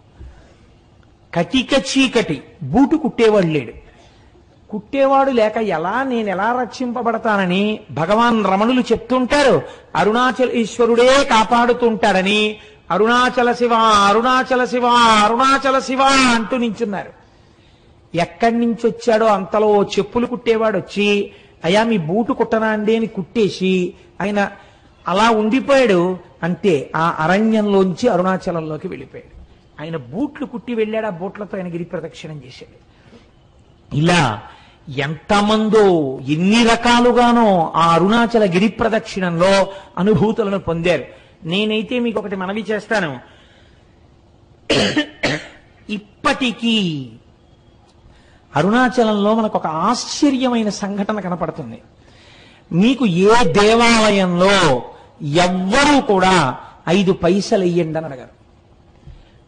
A: కటిక చీకటి, బూటు కుట్టేవాడు లేడు. కుట్టేవాడు లేక నేను ఎలా రక్షింపబడతానని భగవాన్ రమణులు చెప్తుంటారు. అరుణాచలేశ్వరుడే కాపాడుతుంటాడని అరుణాచల శివ, అరుణాచల శివ, అరుణాచల శివ అంటూ నించున్నారు. ఎక్కడి నుంచి వచ్చాడో అంతలో చెప్పులు కుట్టేవాడు వచ్చి, అయ్యా మీ బూటు కుట్టనా అండి అని కుట్టేసి ఆయన అలా ఉండిపోయాడు. అంతే, ఆ అరణ్యంలోంచి అరుణాచలంలోకి వెళ్ళిపోయాడు. ఆయన బూట్లు కుట్టి వెళ్ళాడు, ఆ బూట్లతో ఆయన గిరి ప్రదక్షిణం చేశాడు. ఇలా ఎంతమందో ఎన్ని రకాలుగానో ఆ అరుణాచల గిరి ప్రదక్షిణంలో అనుభూతులను పొందారు. నేనైతే మీకు ఒకటి మనవి చేస్తాను. ఇప్పటికీ అరుణాచలంలో మనకు ఒక ఆశ్చర్యమైన సంఘటన కనపడుతుంది. మీకు ఏ దేవాలయంలో ఎవ్వరూ కూడా 5 పైసలు ఇయ్యండి అని అడగారు.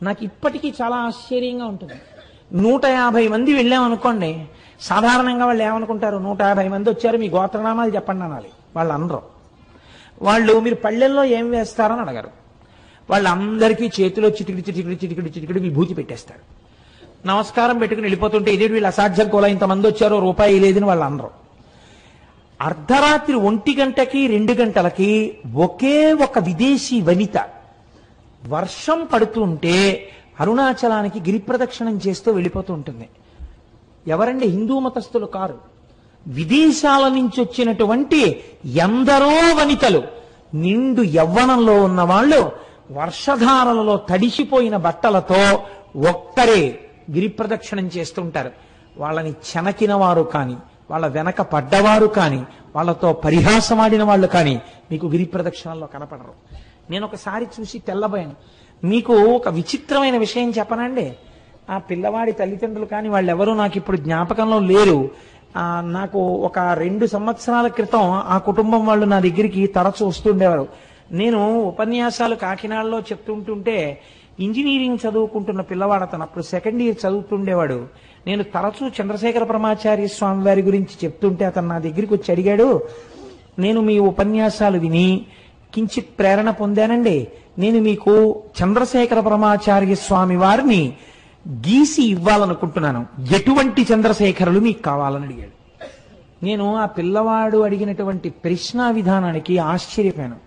A: నాకు ఇప్పటికీ చాలా ఆశ్చర్యంగా ఉంటుంది. 150 మంది వెళ్ళామనుకోండి, సాధారణంగా వాళ్ళు ఏమనుకుంటారు, 150 మంది వచ్చారు మీ గోత్రనామాలు చెప్పండి అనాలి. వాళ్ళు అనరు. వాళ్ళు మీరు పళ్ళెల్లో ఏం వేస్తారని అడగరు. వాళ్ళందరికీ చేతిలో చిటికిడి చిటికిడి చిటికిడి చిటికిడి విభూతి పెట్టేస్తారు. నమస్కారం పెట్టుకుని వెళ్ళిపోతుంటే ఇదేంటి వీళ్ళు అసాధ్యం కూడా ఇంతమంది వచ్చారో రూపాయి లేదని వాళ్ళు అనరు. అర్ధరాత్రి 1 గంటకి 2 గంటలకి ఒకే ఒక విదేశీ వనిత వర్షం పడుతుంటే అరుణాచలానికి గిరి ప్రదక్షిణం చేస్తూ వెళ్ళిపోతూ ఉంటుంది. ఎవరండి? హిందూ మతస్థులు కారు, విదేశాల నుంచి వచ్చినటువంటి ఎందరో వనితలు, నిండు యవ్వనంలో ఉన్న వాళ్ళు వర్షధారలలో తడిసిపోయిన బట్టలతో ఒక్కరే గిరి ప్రదక్షిణం చేస్తుంటారు. వాళ్ళని చెనకిన వారు కానీ, వాళ్ళ వెనక పడ్డవారు కానీ, వాళ్ళతో పరిహాసమాడిన వాళ్ళు కానీ మీకు గిరి ప్రదక్షిణల్లో కనపడరు. నేను ఒకసారి చూసి తెల్లబోయాను. మీకు ఒక విచిత్రమైన విషయం చెప్పనండి. ఆ పిల్లవాడి తల్లిదండ్రులు కానీ వాళ్ళెవరూ నాకు ఇప్పుడు జ్ఞాపకంలో లేరు. నాకు ఒక 2 సంవత్సరాల క్రితం ఆ కుటుంబం వాళ్ళు నా దగ్గరికి తరచూ వస్తుండేవారు. నేను ఉపన్యాసాలు కాకినాడలో చెప్తుంటుంటే ఇంజనీరింగ్ చదువుకుంటున్న పిల్లవాడు, అతను అప్పుడు 2nd ఇయర్ చదువుతుండేవాడు. నేను తరచూ చంద్రశేఖర పరమాచార్య స్వామి వారి గురించి చెప్తుంటే అతను నా దగ్గరికి వచ్చి అడిగాడు, నేను మీ ఉపన్యాసాలు విని కించిత్ ప్రేరణ పొందానండి, నేను మీకు చంద్రశేఖర పరమాచార్య స్వామి వారిని గీసి ఇవ్వాలనుకుంటున్నాను, ఎటువంటి చంద్రశేఖరులు మీకు కావాలని అడిగాడు. నేను ఆ పిల్లవాడు అడిగినటువంటి ప్రశ్నా విధానానికి ఆశ్చర్యపోయాను.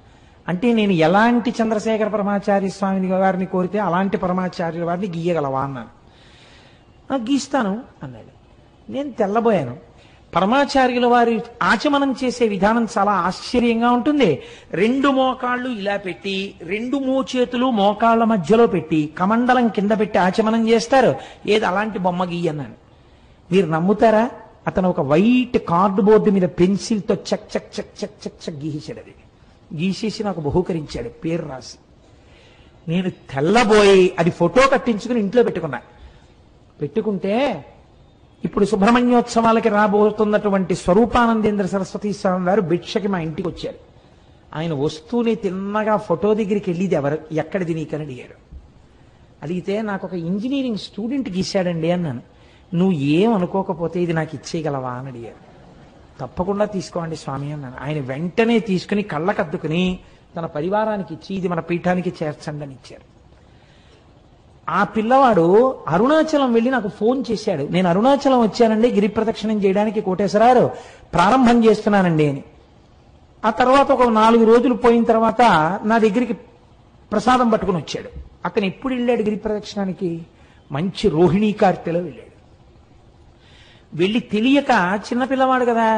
A: అంటే నేను ఎలాంటి చంద్రశేఖర పరమాచార్య స్వామి వారిని కోరితే అలాంటి పరమాచార్యుల వారిని గీయగలవా అన్నాను. గీస్తాను అన్నాడు. నేను తెల్లబోయాను. పరమాచార్యుల వారి ఆచమనం చేసే విధానం చాలా ఆశ్చర్యంగా ఉంటుంది. 2 మోకాళ్ళు ఇలా పెట్టి 2 మోచేతులు మోకాళ్ళ మధ్యలో పెట్టి కమండలం కింద పెట్టి ఆచమనం చేస్తారు. ఏది అలాంటి బొమ్మ గీయన్నాను. మీరు నమ్ముతారా? అతను ఒక వైట్ కార్డు బోర్డు మీద పెన్సిల్తో చక్ చక్ చక్ చక్ చక్ చక్ గీసాడు. అది గీసేసి నాకు బహూకరించాడు, పేరు రాసి. నేను తెల్లబోయి అది ఫోటో కట్టించుకుని ఇంట్లో పెట్టుకుంటే ఇప్పుడు సుబ్రహ్మణ్యోత్సవాలకి రాబోతున్నటువంటి స్వరూపానందేంద్ర సరస్వతి స్వామి వారు భిక్షకి మా ఇంటికి వచ్చారు. ఆయన వస్తూనే తిన్నగా ఫోటో దగ్గరికి వెళ్ళిది ఎక్కడిది నీకని అడిగారు. అడిగితే నాకు ఒక ఇంజనీరింగ్ స్టూడెంట్ గీశాడండి అన్నాను. నువ్వు ఏం అనుకోకపోతే ఇది నాకు ఇచ్చేయగలవా అని అడిగారు. తప్పకుండా తీసుకోండి స్వామి అన్నాను. ఆయన వెంటనే తీసుకుని కళ్ళకద్దుకుని తన పరివారానికి ఇచ్చి ఇది మన పీఠానికి చేర్చండి అని ఇచ్చారు. ఆ పిల్లవాడు అరుణాచలం వెళ్ళి నాకు ఫోన్ చేశాడు. నేను అరుణాచలం వచ్చానండి గిరి ప్రదక్షిణం చేయడానికి కోటేశ్వరారు, ప్రారంభం చేస్తున్నానండి అని. ఆ తర్వాత ఒక 4 రోజులు పోయిన తర్వాత నా దగ్గరికి ప్రసాదం పట్టుకుని వచ్చాడు. అతను ఎప్పుడు వెళ్ళాడు గిరి ప్రదక్షిణానికి? మంచి రోహిణీ కార్తెలో వెళ్ళాడు. వెళ్ళి తెలియక చిన్నపిల్లవాడు కదా,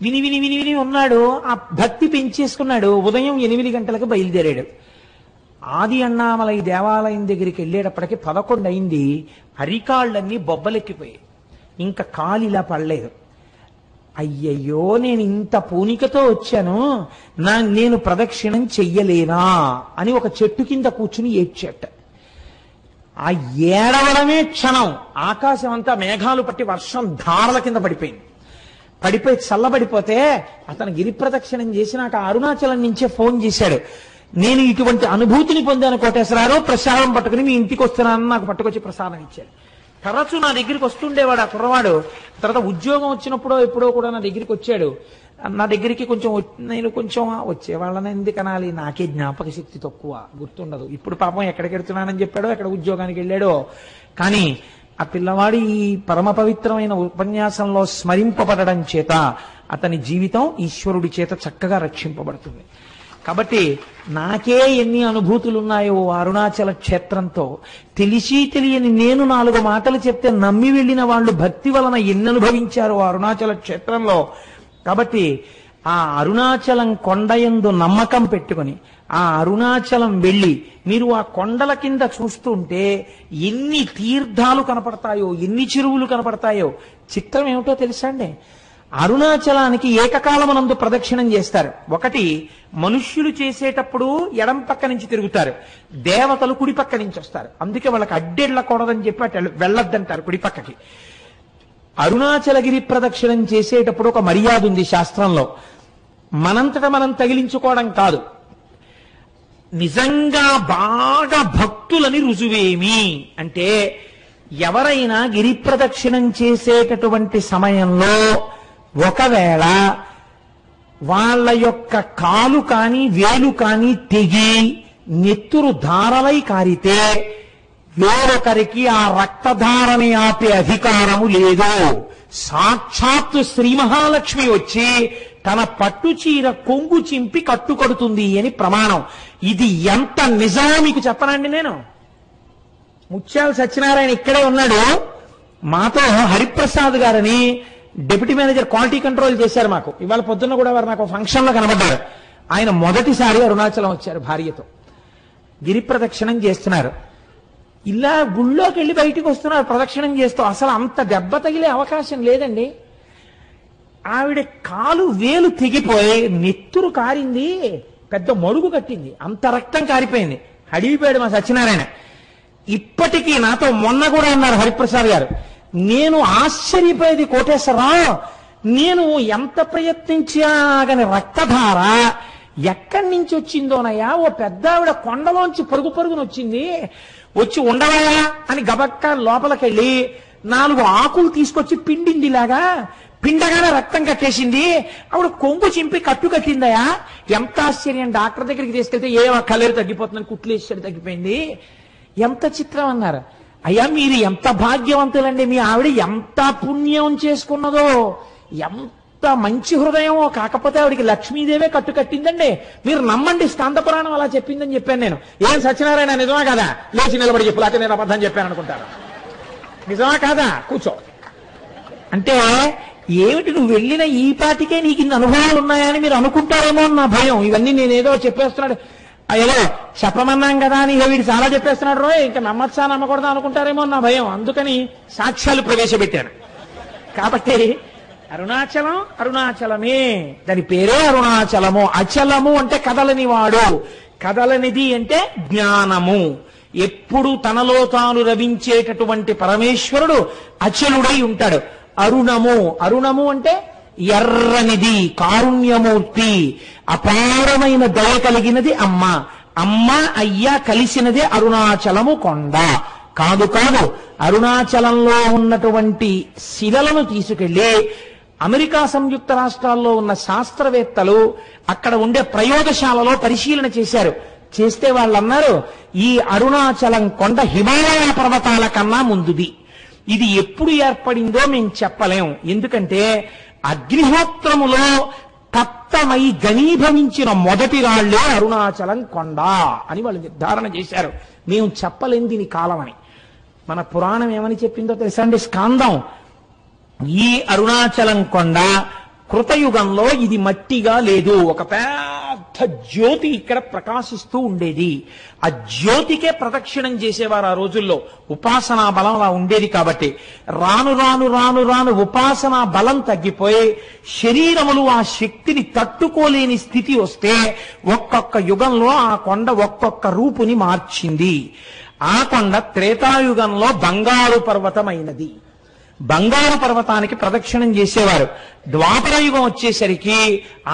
A: విని విని విని విని ఉన్నాడు. ఆ భక్తి పెంచేసుకున్నాడు. ఉదయం 8 గంటలకు బయలుదేరాడు. ఆది అన్నామలై దేవాలయం దగ్గరికి వెళ్ళేటప్పటికి 11 అయింది. అరికాళ్ళన్నీ బొబ్బలెక్కిపోయాయి. ఇంకా కాలు ఇలా పడలేదు. అయ్యయ్యో, నేను ఇంత పూనికతో వచ్చాను, నేను ప్రదక్షిణం చెయ్యలేనా అని ఒక చెట్టు కింద కూర్చుని ఏడ్చేట. ఆ ఏడవడమే క్షణం ఆకాశం అంతా మేఘాలు పట్టి వర్షం ధారల కింద పడిపోయి చల్లబడిపోతే అతను గిరి ప్రదక్షిణం చేసి నాకు అరుణాచలం నుంచే ఫోన్ చేశాడు. నేను ఇటువంటి అనుభూతిని పొందాను కోటేశ్వరారు, ప్రసాదం పట్టుకుని మీ ఇంటికి వస్తున్నానని నాకు పట్టుకొచ్చి ప్రసాదం ఇచ్చాడు. తరచూ నా దగ్గరికి వస్తుండేవాడు ఆ కుర్రవాడు. తర్వాత ఉద్యోగం వచ్చినప్పుడో ఎప్పుడో కూడా నా దగ్గరికి వచ్చాడు. నా దగ్గరికి నేను కొంచెం వచ్చేవాళ్ళని ఎందుకు అనాలి, నాకే జ్ఞాపక శక్తి తక్కువ, గుర్తుండదు. ఇప్పుడు పాపం ఎక్కడికి వెళ్తున్నానని చెప్పాడో, ఎక్కడ ఉద్యోగానికి వెళ్ళాడో. కానీ ఆ పిల్లవాడి ఈ పరమ పవిత్రమైన ఉపన్యాసంలో స్మరింపబడడం చేత అతని జీవితం ఈశ్వరుడి చేత చక్కగా రక్షింపబడుతుంది. కాబట్టి నాకే ఎన్ని అనుభూతులు ఉన్నాయో అరుణాచల క్షేత్రంతో, తెలిసి తెలియని నేను 4 మాటలు చెప్తే నమ్మి వెళ్ళిన వాళ్ళు భక్తి వలన ఎన్ని అనుభవించారో అరుణాచల క్షేత్రంలో. కాబట్టి ఆ అరుణాచలం కొండయందు నమ్మకం పెట్టుకుని ఆ అరుణాచలం వెళ్ళి మీరు ఆ కొండల కింద చూస్తుంటే ఎన్ని తీర్థాలు కనపడతాయో, ఎన్ని చెరువులు కనపడతాయో. చిత్రం ఏమిటో తెలుసా అండి? అరుణాచలానికి ఏకకాలమునందు ప్రదక్షిణం చేస్తారు. ఒకటి మనుష్యులు చేసేటప్పుడు ఎడం పక్క నుంచి తిరుగుతారు, దేవతలు కుడి పక్క నుంచి వస్తారు. అందుకే వాళ్ళకి అడ్డెళ్ళకూడదని చెప్పి అటు వెళ్ళొద్దంటారు కుడి పక్కకి. అరుణాచలగిరి ప్రదక్షిణం చేసేటప్పుడు ఒక మర్యాద ఉంది శాస్త్రంలో. మనంతట మనం తగిలించుకోవడం కాదు, నిజంగా బాగా భక్తులని రుజువేమి అంటే ఎవరైనా గిరి ప్రదక్షిణం చేసేటటువంటి సమయంలో ఒకవేళ వాళ్ళ యొక్క కాలు కానీ వేలు కానీ తెగి నెత్తురు ధారలై కారితే వేరొకరికి ఆ రక్తధారని ఆపే అధికారము లేదు. సాక్షాత్తు శ్రీ మహాలక్ష్మి వచ్చి తన పట్టు చీర కొంగు చింపి కట్టుకడుతుంది అని ప్రమాణం. ఇది ఎంత నిజమో మీకు చెప్పనండి. నేను ముత్యాల సత్యనారాయణ ఇక్కడే ఉన్నాడు. మాతో హరిప్రసాద్ గారని డిప్యూటీ మేనేజర్ క్వాలిటీ కంట్రోల్ చేశారు మాకు. ఇవాళ పొద్దున్న కూడా వారు నాకు ఫంక్షన్ లో కనబడ్డారు. ఆయన మొదటిసారి అరుణాచలం వచ్చారు భార్యతో. గిరి ప్రదక్షిణం చేస్తున్నారు. ఇలా గుళ్ళోకి వెళ్ళి బయటికి వస్తున్నారు ప్రదక్షిణం చేస్తూ. అసలు అంత దెబ్బ తగిలే అవకాశం లేదండి. ఆవిడ కాలు వేలు తెగిపోయి నెత్తురు కారింది, పెద్ద మడుగు కట్టింది, అంత రక్తం కారిపోయింది. అడిగిపోయాడు మా సత్యనారాయణ. ఇప్పటికీ నాతో మొన్న కూడా అన్నారు హరిప్రసాద్ గారు, నేను ఆశ్చర్యపోయేది కోటేశ్వరరావు, నేను ఎంత ప్రయత్నించా గాని రక్తధార ఎక్కడి నుంచి వచ్చిందోనయ్యా. ఓ పెద్ద ఆవిడ కొండలోంచి పరుగు పరుగున వచ్చింది, వచ్చి ఉండవయా అని గబక్క లోపలికెళ్ళి 4 ఆకులు తీసుకొచ్చి పిండిందిలాగా, పిండగానే రక్తం కట్టేసింది. ఆవిడ కొంగు చింపి కట్టు కట్టిందయా. ఎంత ఆశ్చర్యం. డాక్టర్ దగ్గరికి తీసుకెళ్తే కలేరు తగ్గిపోతుందని కుట్లేసాడు, తగ్గిపోయింది. ఎంత చిత్రం అన్నారు. అయ్యా మీరు ఎంత భాగ్యవంతులండి, మీ ఆవిడ ఎంత పుణ్యం చేసుకున్నదో, ఎంత మంచి హృదయమో. కాకపోతే ఆవిడికి లక్ష్మీదేవే కట్టు కట్టిందండి. మీరు నమ్మండి, స్కాంద పురాణం అలా చెప్పిందని చెప్పాను నేను. ఏం సత్యనారాయణ నిజమా కాదా? లేచి నిలబడి చెప్పు, లేకపోతే నేను అబద్ధం చెప్పాను అనుకుంటాను. నిజమా కాదా? కూర్చో. అంటే ఏమిటి, నువ్వు వెళ్ళిన ఈ పాటికే నీకు ఇన్ని అనుభవాలు ఉన్నాయని మీరు అనుకుంటారేమో నా భయం. ఇవన్నీ నేనేదో చెప్పేస్తున్నాడు, ఏదో చెప్పమన్నాం కదా అని వీడు చాలా చెప్పేస్తున్నాడు రో, ఇంకా నమ్మచ్చా నమ్మకూడదా అనుకుంటారేమో నా భయం. అందుకని సాక్ష్యాలు ప్రవేశపెట్టాను. కాబట్టి అరుణాచలం అరుణాచలమే, దాని పేరే అరుణాచలము. అచలము అంటే కదలని వాడు, కదలనిది అంటే జ్ఞానము. ఎప్పుడు తనలో తాను రవించేటటువంటి పరమేశ్వరుడు అచలుడై ఉంటాడు. అరుణము, అరుణము అంటే ఎర్రనిది, కారుణ్యమూర్తి, అపారమైన దయ కలిగినది అమ్మ. అమ్మ అయ్య కలిసినదే అరుణాచలము కొండ. కాదు కాదు, అరుణాచలంలో ఉన్నటువంటి శిలలను తీసుకెళ్లి అమెరికా సంయుక్త రాష్ట్రాల్లో ఉన్న శాస్త్రవేత్తలు అక్కడ ఉండే ప్రయోగశాలలో పరిశీలన చేశారు. చేస్తే వాళ్ళు అన్నారు, ఈ అరుణాచలం కొండ హిమాలయ పర్వతాల కన్నా ముందుది. ఇది ఎప్పుడు ఏర్పడిందో మేము చెప్పలేం. ఎందుకంటే అగ్నిహోత్రములో తప్తమై ఘనీభవించిన మొదటి రాళ్లే అరుణాచలం కొండ అని వాళ్ళు నిర్ధారణ చేశారు. మేము చెప్పలేం దీని కాలం అని. మన పురాణం ఏమని చెప్పిందో తెలుసా అండి? స్కాందం, ఈ అరుణాచలం కొండ కృతయుగంలో ఇది మట్టిగా లేదు, ఒక పెద్ద జ్యోతి ఇక్కడ ప్రకాశిస్తూ ఉండేది. ఆ జ్యోతికే ప్రదక్షిణం చేసేవారు ఆ రోజుల్లో. ఉపాసనా బలం అలా ఉండేది. కాబట్టి రాను రాను రాను రాను ఉపాసనా బలం తగ్గిపోయి శరీరములు ఆ శక్తిని తట్టుకోలేని స్థితి వస్తే ఒక్కొక్క యుగంలో ఆ కొండ ఒక్కొక్క రూపుని మార్చింది. ఆ కొండ త్రేతాయుగంలో బంగారు పర్వతమైనది. బంగారు పర్వతానికి ప్రదక్షిణం చేసేవారు. ద్వాపర యుగం వచ్చేసరికి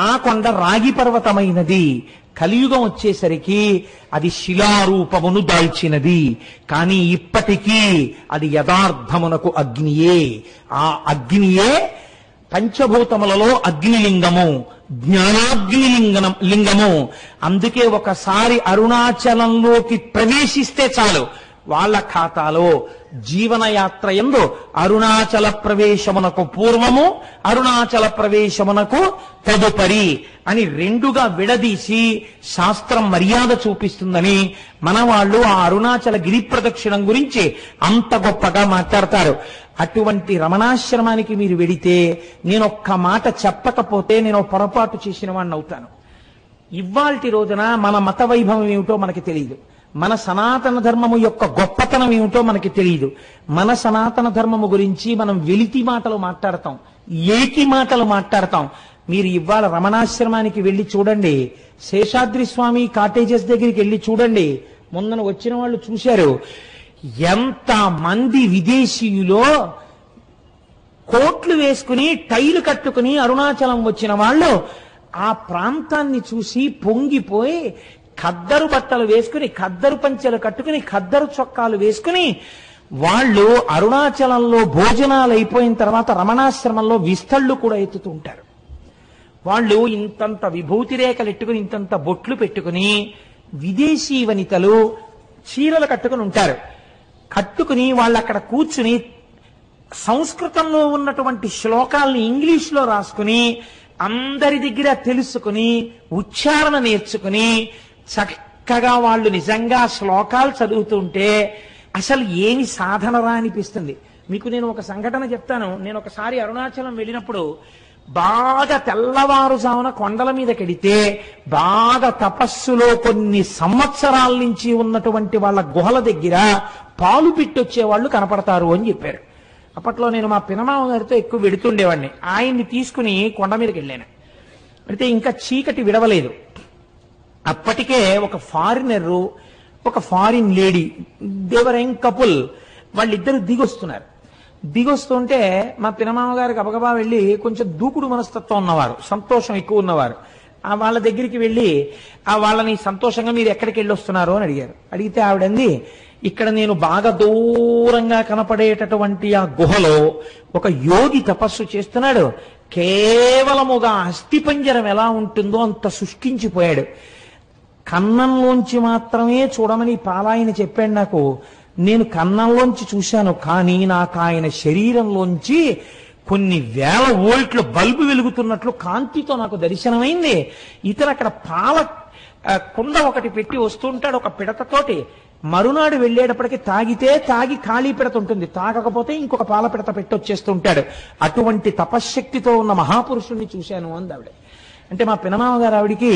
A: ఆ కొండ రాగి పర్వతమైనది. కలియుగం వచ్చేసరికి అది శిలారూపమును దాల్చినది. కానీ ఇప్పటికీ అది యథార్థమునకు అగ్నియే. ఆ అగ్నియే పంచభూతములలో అగ్నిలింగము, లింగము. అందుకే ఒకసారి అరుణాచలంలోకి ప్రవేశిస్తే చాలు, వాళ్ళ ఖాతాలో జీవనయాత్ర యందు అరుణాచల ప్రవేశమునకు పూర్వము, అరుణాచల ప్రవేశమునకు తదుపరి అని రెండుగా విడదీసి శాస్త్రం మర్యాద చూపిస్తుందని మన వాళ్ళు ఆ అరుణాచల గిరి ప్రదక్షిణం గురించి అంత గొప్పగా మాట్లాడతారు. అటువంటి రమణాశ్రమానికి మీరు వెడితే నేనొక్క మాట చెప్పకపోతే నేను పొరపాటు చేసిన వాడిని అవుతాను. ఇవాల్టి రోజున మన మత వైభవం ఏమిటో మనకి తెలియదు, మన సనాతన ధర్మము యొక్క గొప్పతనం ఏమిటో మనకి తెలియదు. మన సనాతన ధర్మము గురించి మనం వెలితి మాటలు మాట్లాడతాం, ఏకి మాటలు మాట్లాడతాం. మీరు ఇవాళ రమణాశ్రమానికి వెళ్ళి చూడండి, శేషాద్రి స్వామి కాటేజెస్ దగ్గరికి వెళ్ళి చూడండి. మొన్న వచ్చిన వాళ్ళు చూశారు, ఎంత మంది విదేశీయులో కోట్లు వేసుకుని టైలు కట్టుకుని అరుణాచలం వచ్చిన వాళ్ళు ఆ ప్రాంతాన్ని చూసి పొంగిపోయి ఖద్దరు బట్టలు వేసుకుని, ఖద్దరు పంచెలు కట్టుకుని, ఖద్దరు చొక్కాలు వేసుకుని వాళ్ళు అరుణాచలంలో భోజనాలు అయిపోయిన తర్వాత రమణాశ్రమంలో విస్తళ్ళు కూడా ఎత్తుతూ ఉంటారు. వాళ్ళు ఇంతంత విభూతి రేఖలు ఎట్టుకుని, ఇంతంత బొట్లు పెట్టుకుని విదేశీ వనితలు చీరలు కట్టుకుని ఉంటారు. కట్టుకుని వాళ్ళు అక్కడ కూర్చుని సంస్కృతంలో ఉన్నటువంటి శ్లోకాల్ని ఇంగ్లీష్లో రాసుకుని అందరి దగ్గర తెలుసుకుని ఉచ్చారణ నేర్చుకుని చక్కగా వాళ్ళు నిజంగా శ్లోకాలు చదువుతుంటే అసలు ఏమి సాధనరా అనిపిస్తుంది. మీకు నేను ఒక సంఘటన చెప్తాను. నేను ఒకసారి అరుణాచలం వెళ్ళినప్పుడు బాగా తెల్లవారుజామున కొండల మీదకెడితే బాగా తపస్సులో కొన్ని సంవత్సరాల నుంచి ఉన్నటువంటి వాళ్ళ గుహల దగ్గర పాలు పిట్టొచ్చే వాళ్ళు కనపడతారు అని చెప్పారు. అప్పట్లో నేను మా పినమామ గారితో ఎక్కువ వెడుతుండేవాడిని. ఆయన్ని తీసుకుని కొండ మీదకి వెళ్ళాను. అయితే ఇంకా చీకటి విడవలేదు. అప్పటికే ఒక ఫారినరు, ఒక ఫారిన్ లేడీ, దేవరైన్ కపుల్, వాళ్ళిద్దరు దిగొస్తున్నారు. దిగొస్తుంటే మా పినమామ గారు గబగబా వెళ్ళి, కొంచెం దూకుడు మనస్తత్వం ఉన్నవారు, సంతోషం ఎక్కువ ఉన్నవారు, వాళ్ళ దగ్గరికి వెళ్ళి వాళ్ళని సంతోషంగా మీరు ఎక్కడికి వెళ్ళి వస్తున్నారు అని అడిగారు. అడిగితే ఆవిడంది, ఇక్కడ నేను బాగా దూరంగా కనపడేటటువంటి ఆ గుహలో ఒక యోగి తపస్సు చేస్తున్నాడు, కేవలముగా అస్థిపంజరం ఎలా ఉంటుందో అంత శుష్కించిపోయాడు. కన్నంలోంచి మాత్రమే చూడమని పాలాయన చెప్పాడు నాకు. నేను కన్నంలోంచి చూశాను, కానీ నాకు ఆయన శరీరంలోంచి కొన్ని వేల వోల్ట్ల బల్బు వెలుగుతున్నట్లు కాంతితో నాకు దర్శనమైంది. ఇతను అక్కడ పాల కుండ ఒకటి పెట్టి వస్తుంటాడు ఒక పిడతతోటి. మరునాడు వెళ్ళేటప్పటికి తాగి ఖాళీ పిడత ఉంటుంది, తాగకపోతే ఇంకొక పాల పిడత పెట్టొచ్చేస్తుంటాడు. అటువంటి తపశ్శక్తితో ఉన్న మహాపురుషుణ్ణి చూశాను అంది ఆవిడ. అంటే మా పినమామ గారు ఆవిడికి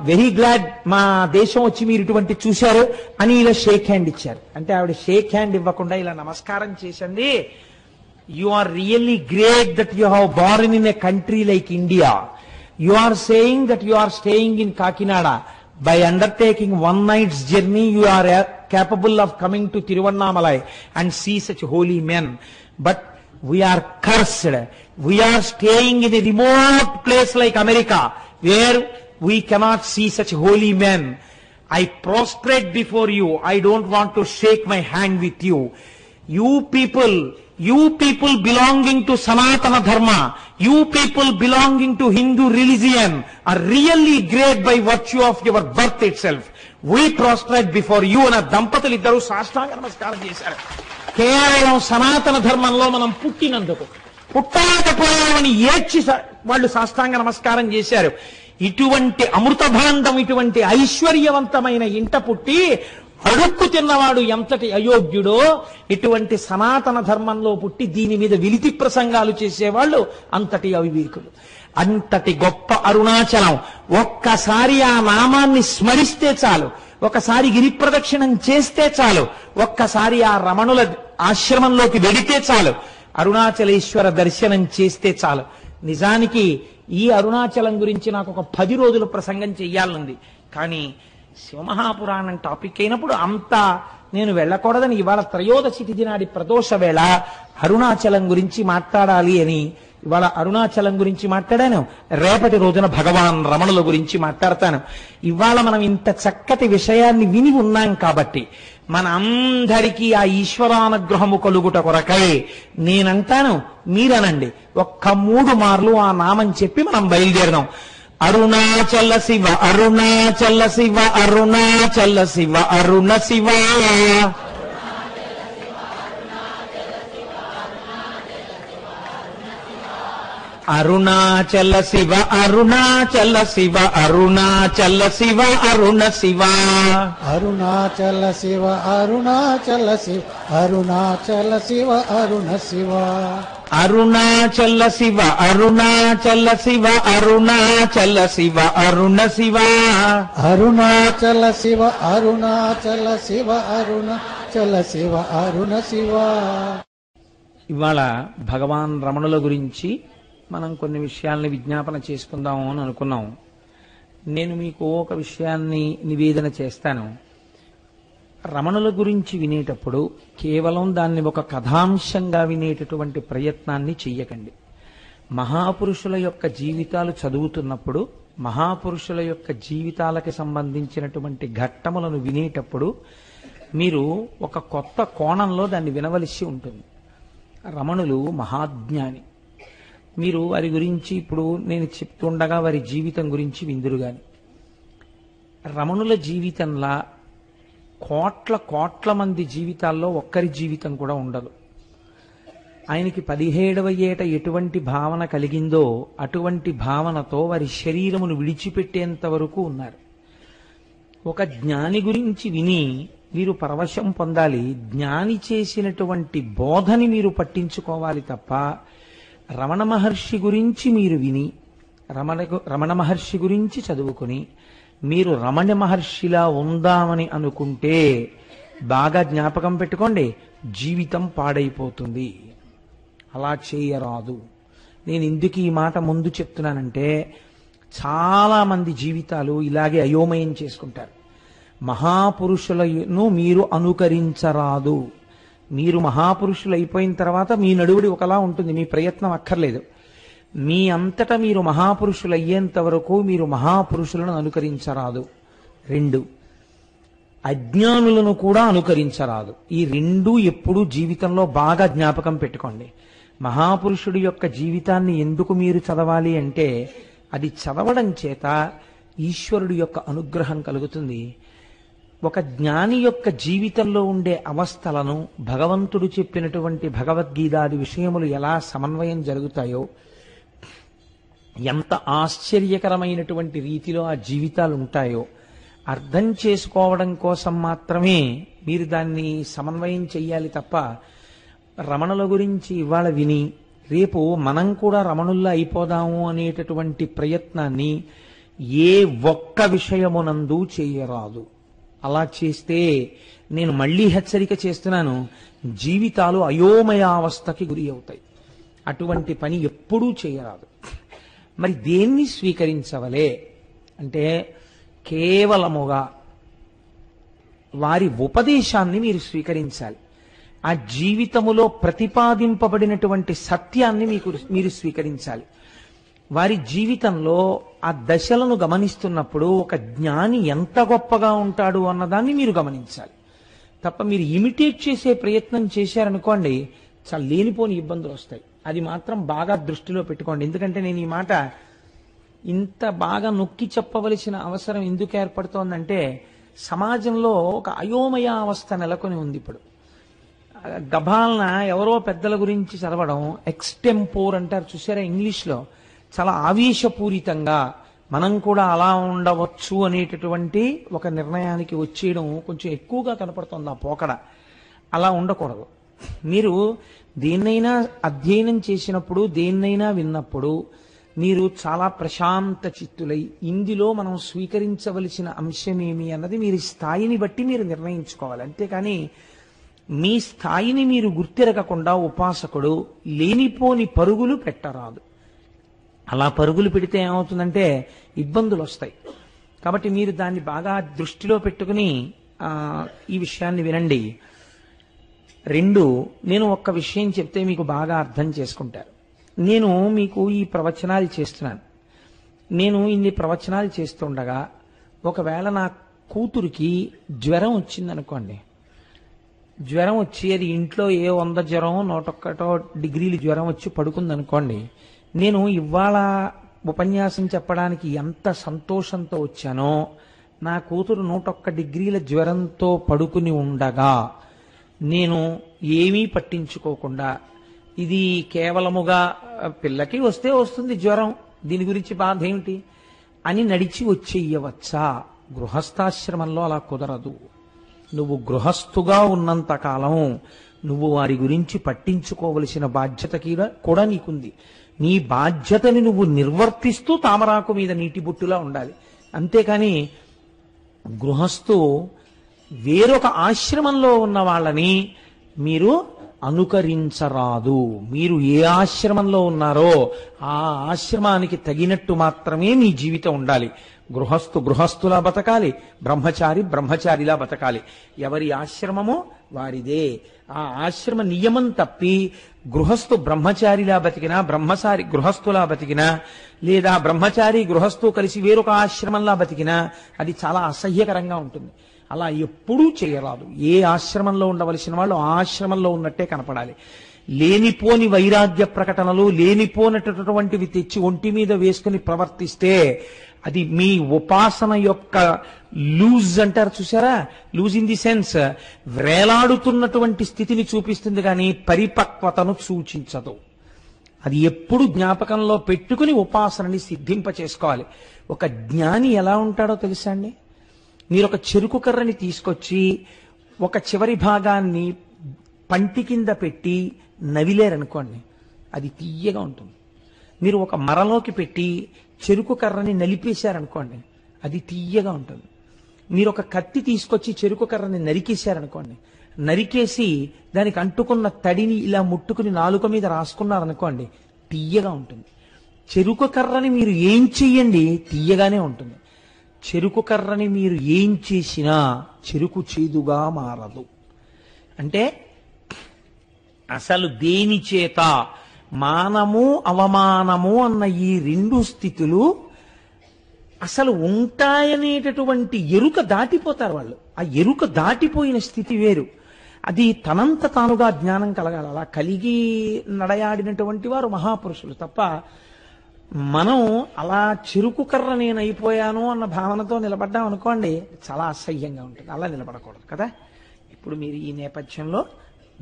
A: వెరీ గ్లాడ్ మా దేశం వచ్చి మీరు ఇటువంటి చూశారు అని ఇలా షేక్ హ్యాండ్ ఇచ్చారు. అంటే ఆవిడ షేక్ హ్యాండ్ ఇవ్వకుండా ఇలా నమస్కారం చేసింది. You are really great that you have born in a country like India. You are saying that you are staying in Kakinada. By undertaking one night's journey, you are capable of coming to Tiruvannamalai and see such holy men. But we are cursed. We are staying in a remote place like America, where we cannot see such holy men. I prostrate before you. I don't want to shake my hand with you. You people belonging to Sanatana Dharma, you people belonging to Hindu religion are really great by virtue of your birth itself. We prostrate before you. అన్న దంపతులు ఇద్దరు సాష్టాంగ నమస్కారం చేశారు. కేవలం సనాతన ధర్మంలో మనం పుట్టినందుకు, పుట్టకపోయామని ఏడ్చి వాళ్ళు సాష్టాంగ నమస్కారం చేశారు. ఇటువంటి అమృత భాండం, ఇటువంటి ఐశ్వర్యవంతమైన ఇంట పుట్టి అడుక్కు తిన్నవాడు ఎంతటి అయోగ్యుడో, ఇటువంటి సనాతన ధర్మంలో పుట్టి దీని మీద విలితి ప్రసంగాలు చేసేవాళ్ళు అంతటి అవివేకులు. అంతటి గొప్ప అరుణాచలం. ఒక్కసారి ఆ నామాన్ని స్మరిస్తే చాలు, ఒకసారి గిరి ప్రదక్షిణం చేస్తే చాలు, ఒక్కసారి ఆ రమణుల ఆశ్రమంలోకి వెడితే చాలు, అరుణాచలేశ్వర దర్శనం చేస్తే చాలు. నిజానికి ఈ అరుణాచలం గురించి నాకు ఒక 10 రోజులు ప్రసంగం చెయ్యాలనుంది. కానీ శివమహాపురాణం టాపిక్ అయినప్పుడు అంతా నేను వెళ్ళకూడదని ఇవాళ త్రయోదశి తిథి నాడి ప్రదోష వేళ అరుణాచలం గురించి మాట్లాడాలి అని ఇవాళ అరుణాచలం గురించి మాట్లాడాను. రేపటి రోజున భగవాన్ రమణుల గురించి మాట్లాడతాను. ఇవాళ మనం ఇంత చక్కటి విషయాన్ని విని ఉన్నాం కాబట్టి మన అందరికీ ఆ ఈశ్వరానుగ్రహము కలుగుట కొరకై నేనంటాను, మీరనండి. ఒక్క 3 మార్లు ఆ నామం చెప్పి మనం బయలుదేరదాం. అరుణాచల శివ, అరుణాచల శివ, అరుణాచల శివ, అరుణ శివ. అరుణాచల శివ, అరుణాచల శివ, అరుణాచల శివ, అరుణ శివ.
B: అరుణాచల శివ, అరుణాచల శివ, అరుణాచల శివ, అరుణ శివ.
A: అరుణాచల శివ, అరుణాచల శివ, అరుణాచల శివ, అరుణ శివ.
B: అరుణాచల శివ, అరుణాచల శివ, అరుణాచల శివ, అరుణ శివ.
A: ఇవాళ భగవాన్ రమణుల గురించి మనం కొన్ని విషయాల్ని విజ్ఞాపన చేసుకుందాము అని అనుకున్నాం. నేను మీకు ఒక విషయాన్ని నివేదన చేస్తాను. రమణుల గురించి వినేటప్పుడు కేవలం దాన్ని ఒక కథాంశంగా వినేటటువంటి ప్రయత్నాన్ని చెయ్యకండి. మహాపురుషుల యొక్క జీవితాలు చదువుతున్నప్పుడు, మహాపురుషుల యొక్క జీవితాలకి సంబంధించినటువంటి ఘట్టములను వినేటప్పుడు మీరు ఒక కొత్త కోణంలో దాన్ని వినవలసి ఉంటుంది. రమణులు మహాజ్ఞాని. మీరు వారి గురించి ఇప్పుడు నేను చెప్తుండగా వారి జీవితం గురించి విందురు గాని. రమణుల జీవితంలా కోట్ల కోట్ల మంది జీవితాల్లో ఒక్కరి జీవితం కూడా ఉండదు. ఆయనకి 17వ ఏట ఎటువంటి భావన కలిగిందో అటువంటి భావనతో వారి శరీరమును విడిచిపెట్టేంత వరకు ఉన్నారు. ఒక జ్ఞాని గురించి విని మీరు పరవశం పొందాలి. జ్ఞాని చేసినటువంటి బోధని మీరు పట్టించుకోవాలి తప్ప రమణ మహర్షి గురించి మీరు విని రమణ మహర్షి గురించి చదువుకుని మీరు రమణ మహర్షిలా ఉందామని అనుకుంటే బాగా జ్ఞాపకం పెట్టుకోండి, జీవితం పాడైపోతుంది. అలా చేయరాదు. నేను ఎందుకు ఈ మాట ముందు చెప్తున్నానంటే చాలా మంది జీవితాలు ఇలాగే అయోమయం చేసుకుంటారు. మహాపురుషులను మీరు అనుకరించరాదు. మీరు మహాపురుషులు అయిపోయిన తర్వాత మీ నడువుడి ఒకలా ఉంటుంది, మీ ప్రయత్నం అక్కర్లేదు. మీ అంతటా మీరు మహాపురుషులు అయ్యేంత వరకు మీరు మహాపురుషులను అనుకరించరాదు. 2, అజ్ఞానులను కూడా అనుకరించరాదు. ఈ 2 ఎప్పుడూ జీవితంలో బాగా జ్ఞాపకం పెట్టుకోండి. మహాపురుషుడి యొక్క జీవితాన్ని ఎందుకు మీరు చదవాలి అంటే అది చదవడం చేత ఈశ్వరుడి యొక్క అనుగ్రహం కలుగుతుంది. ఒక జ్ఞాని యొక్క జీవితంలో ఉండే అవస్థలను భగవంతుడు చెప్పినటువంటి భగవద్గీతాది విషయములు ఎలా సమన్వయం జరుగుతాయో, ఎంత ఆశ్చర్యకరమైనటువంటి రీతిలో ఆ జీవితాలు ఉంటాయో అర్థం చేసుకోవడం కోసం మాత్రమే మీరు దాన్ని సమన్వయం చెయ్యాలి తప్ప రమణుల గురించి ఇవాళ విని రేపు మనం కూడా రమణుల్లా అయిపోదాము అనేటటువంటి ప్రయత్నాన్ని ఏ ఒక్క విషయమునందు చేయరాదు. అలా చేస్తే నేను మళ్ళీ హెచ్చరిక చేస్తున్నాను, జీవితాలు అయోమయావస్థకి గురి అవుతాయి. అటువంటి పని ఎప్పుడూ చేయరాదు. మరి దేన్ని స్వీకరించవలే అంటే కేవలముగా వారి ఉపదేశాన్ని మీరు స్వీకరించాలి. ఆ జీవితములో ప్రతిపాదింపబడినటువంటి సత్యాన్ని మీరు స్వీకరించాలి. వారి జీవితంలో ఆ దశలను గమనిస్తున్నప్పుడు ఒక జ్ఞాని ఎంత గొప్పగా ఉంటాడు అన్నదాన్ని మీరు గమనించాలి తప్ప మీరు ఇమిటేట్ చేసే ప్రయత్నం చేశారనుకోండి చాలా లేనిపోని ఇబ్బందులు వస్తాయి. అది మాత్రం బాగా దృష్టిలో పెట్టుకోండి. ఎందుకంటే నేను ఈ మాట ఇంత బాగా నొక్కి చెప్పవలసిన అవసరం ఎందుకు ఏర్పడుతోందంటే సమాజంలో ఒక అయోమయ అవస్థ నెలకొని ఉంది. ఇప్పుడు గభాలన ఎవరో పెద్దల గురించి చదవడం, ఎక్స్టెంపోర్ అంటారు చూసారా ఇంగ్లీష్లో, చాలా ఆవేశపూరితంగా మనం కూడా అలా ఉండవచ్చు అనేటటువంటి ఒక నిర్ణయానికి వచ్చేయడం కొంచెం ఎక్కువగా కనపడుతుంది. ఆ పోకడ అలా ఉండకూడదు. మీరు దేన్నైనా అధ్యయనం చేసినప్పుడు, దేన్నైనా విన్నప్పుడు మీరు చాలా ప్రశాంత చిత్తులై ఇందులో మనం స్వీకరించవలసిన అంశమేమి అన్నది మీరు స్థాయిని బట్టి మీరు నిర్ణయించుకోవాలి. అంతేకాని మీ స్థాయిని మీరు గుర్తిరగకుండా ఉపాసకుడు లేనిపోని పరుగులు పెట్టరాదు. అలా పరుగులు పెడితే ఏమవుతుందంటే ఇబ్బందులు వస్తాయి. కాబట్టి మీరు దాన్ని బాగా దృష్టిలో పెట్టుకుని ఈ విషయాన్ని వినండి. 2, నేను ఒక్క విషయం చెప్తే మీకు బాగా అర్థం చేసుకుంటారు. నేను మీకు ఈ ప్రవచనాలు చేస్తున్నాను. నేను ఇన్ని ప్రవచనాలు చేస్తుండగా ఒకవేళ నా కూతురికి జ్వరం వచ్చిందనుకోండి, జ్వరం వచ్చి అది ఇంట్లో 100 జ్వరం 101 డిగ్రీలు జ్వరం వచ్చి పడుకుందనుకోండి, నేను ఇవాళ ఉపన్యాసం చెప్పడానికి ఎంత సంతోషంతో వచ్చానో నా కూతురు 101 డిగ్రీల జ్వరంతో పడుకుని ఉండగా నేను ఏమీ పట్టించుకోకుండా ఇది కేవలముగా పిల్లకి వస్తే వస్తుంది జ్వరం, దీని గురించి బాధ ఏమిటి అని నడిచి వచ్చేయవచ్చా? గృహస్థాశ్రమంలో అలా కుదరదు. నువ్వు గృహస్థుగా ఉన్నంత కాలం నువ్వు వారి గురించి పట్టించుకోవలసిన బాధ్యత కూడా నీకుంది. నీ బాధ్యతని నువ్వు నిర్వర్తిస్తూ తామరాకు మీద నీటి బుట్టులా ఉండాలి. అంతేకాని గృహస్థు వేరొక ఆశ్రమంలో ఉన్న వాళ్ళని మీరు అనుకరించరాదు. మీరు ఏ ఆశ్రమంలో ఉన్నారో ఆ ఆశ్రమానికి తగినట్టు మాత్రమే మీ జీవితం ఉండాలి. గృహస్థులా బతకాలి, బ్రహ్మచారి బ్రహ్మచారిలా బతకాలి. ఎవరి ఆశ్రమమో వారిదే. ఆ ఆశ్రమ నియమం తప్పి గృహస్థు బ్రహ్మచారిలా బతికినా, బ్రహ్మచారి గృహస్థులా బతికినా, లేదా బ్రహ్మచారి గృహస్థు కలిసి వేరొక ఆశ్రమంలా బతికినా అది చాలా అసహ్యకరంగా ఉంటుంది. అలా ఎప్పుడూ చేయరాదు. ఏ ఆశ్రమంలో ఉండవలసిన వాళ్ళు ఆ ఆశ్రమంలో ఉన్నట్టే కనపడాలి. లేనిపోని వైరాగ్య ప్రకటనలు, లేనిపోనటువంటివి తెచ్చి ఒంటి మీద వేసుకుని ప్రవర్తిస్తే అది మీ ఉపాసన యొక్క లూజ్ అంటారు చూసారా, లూజ్ ఇన్ ది సెన్స్ వేలాడుతున్నటువంటి స్థితిని చూపిస్తుంది కానీ పరిపక్వతను సూచించదు. అది ఎప్పుడు జ్ఞాపకంలో పెట్టుకుని ఉపాసనని సిద్ధింప చేసుకోవాలి. ఒక జ్ఞాని ఎలా ఉంటాడో తెలుసా అండి? మీరు ఒక చెరుకు కర్రని తీసుకొచ్చి ఒక చివరి భాగాన్ని పంటి కింద పెట్టి నవిలేరనుకోండి, అది తీయగా ఉంటుంది. మీరు ఒక మరలోకి పెట్టి చెరుకు కర్రని నలిపేశారనుకోండి, అది తీయగా ఉంటుంది. మీరు ఒక కత్తి తీసుకొచ్చి చెరుకు కర్రని నరికేశారనుకోండి, నరికేసి దానికి అంటుకున్న తడిని ఇలా ముట్టుకుని నాలుక మీద రాసుకున్నారనుకోండి, తీయగా ఉంటుంది. చెరుకు కర్రని మీరు ఏం చెయ్యండి, తీయగానే ఉంటుంది. చెరుకు కర్రని మీరు ఏం చేసినా చెరుకు చేదుగా మారదు. అంటే అసలు దేని చేత మానము అవమానము అన్న ఈ రెండు స్థితులు అసలు ఉంటాయనేటటువంటి ఎరుక దాటిపోతారు వాళ్ళు. ఆ ఎరుక దాటిపోయిన స్థితి వేరు. అది తనంత తానుగా జ్ఞానం కలగాలి. అలా కలిగి నడయాడినటువంటి వారు మహాపురుషులు తప్ప మనం అలా చెరుకు కర్ర నేను అయిపోయాను అన్న భావనతో నిలబడ్డాం అనుకోండి, చాలా అసహ్యంగా ఉంటుంది. అలా నిలబడకూడదు కదా. ఇప్పుడు మీరు ఈ నేపథ్యంలో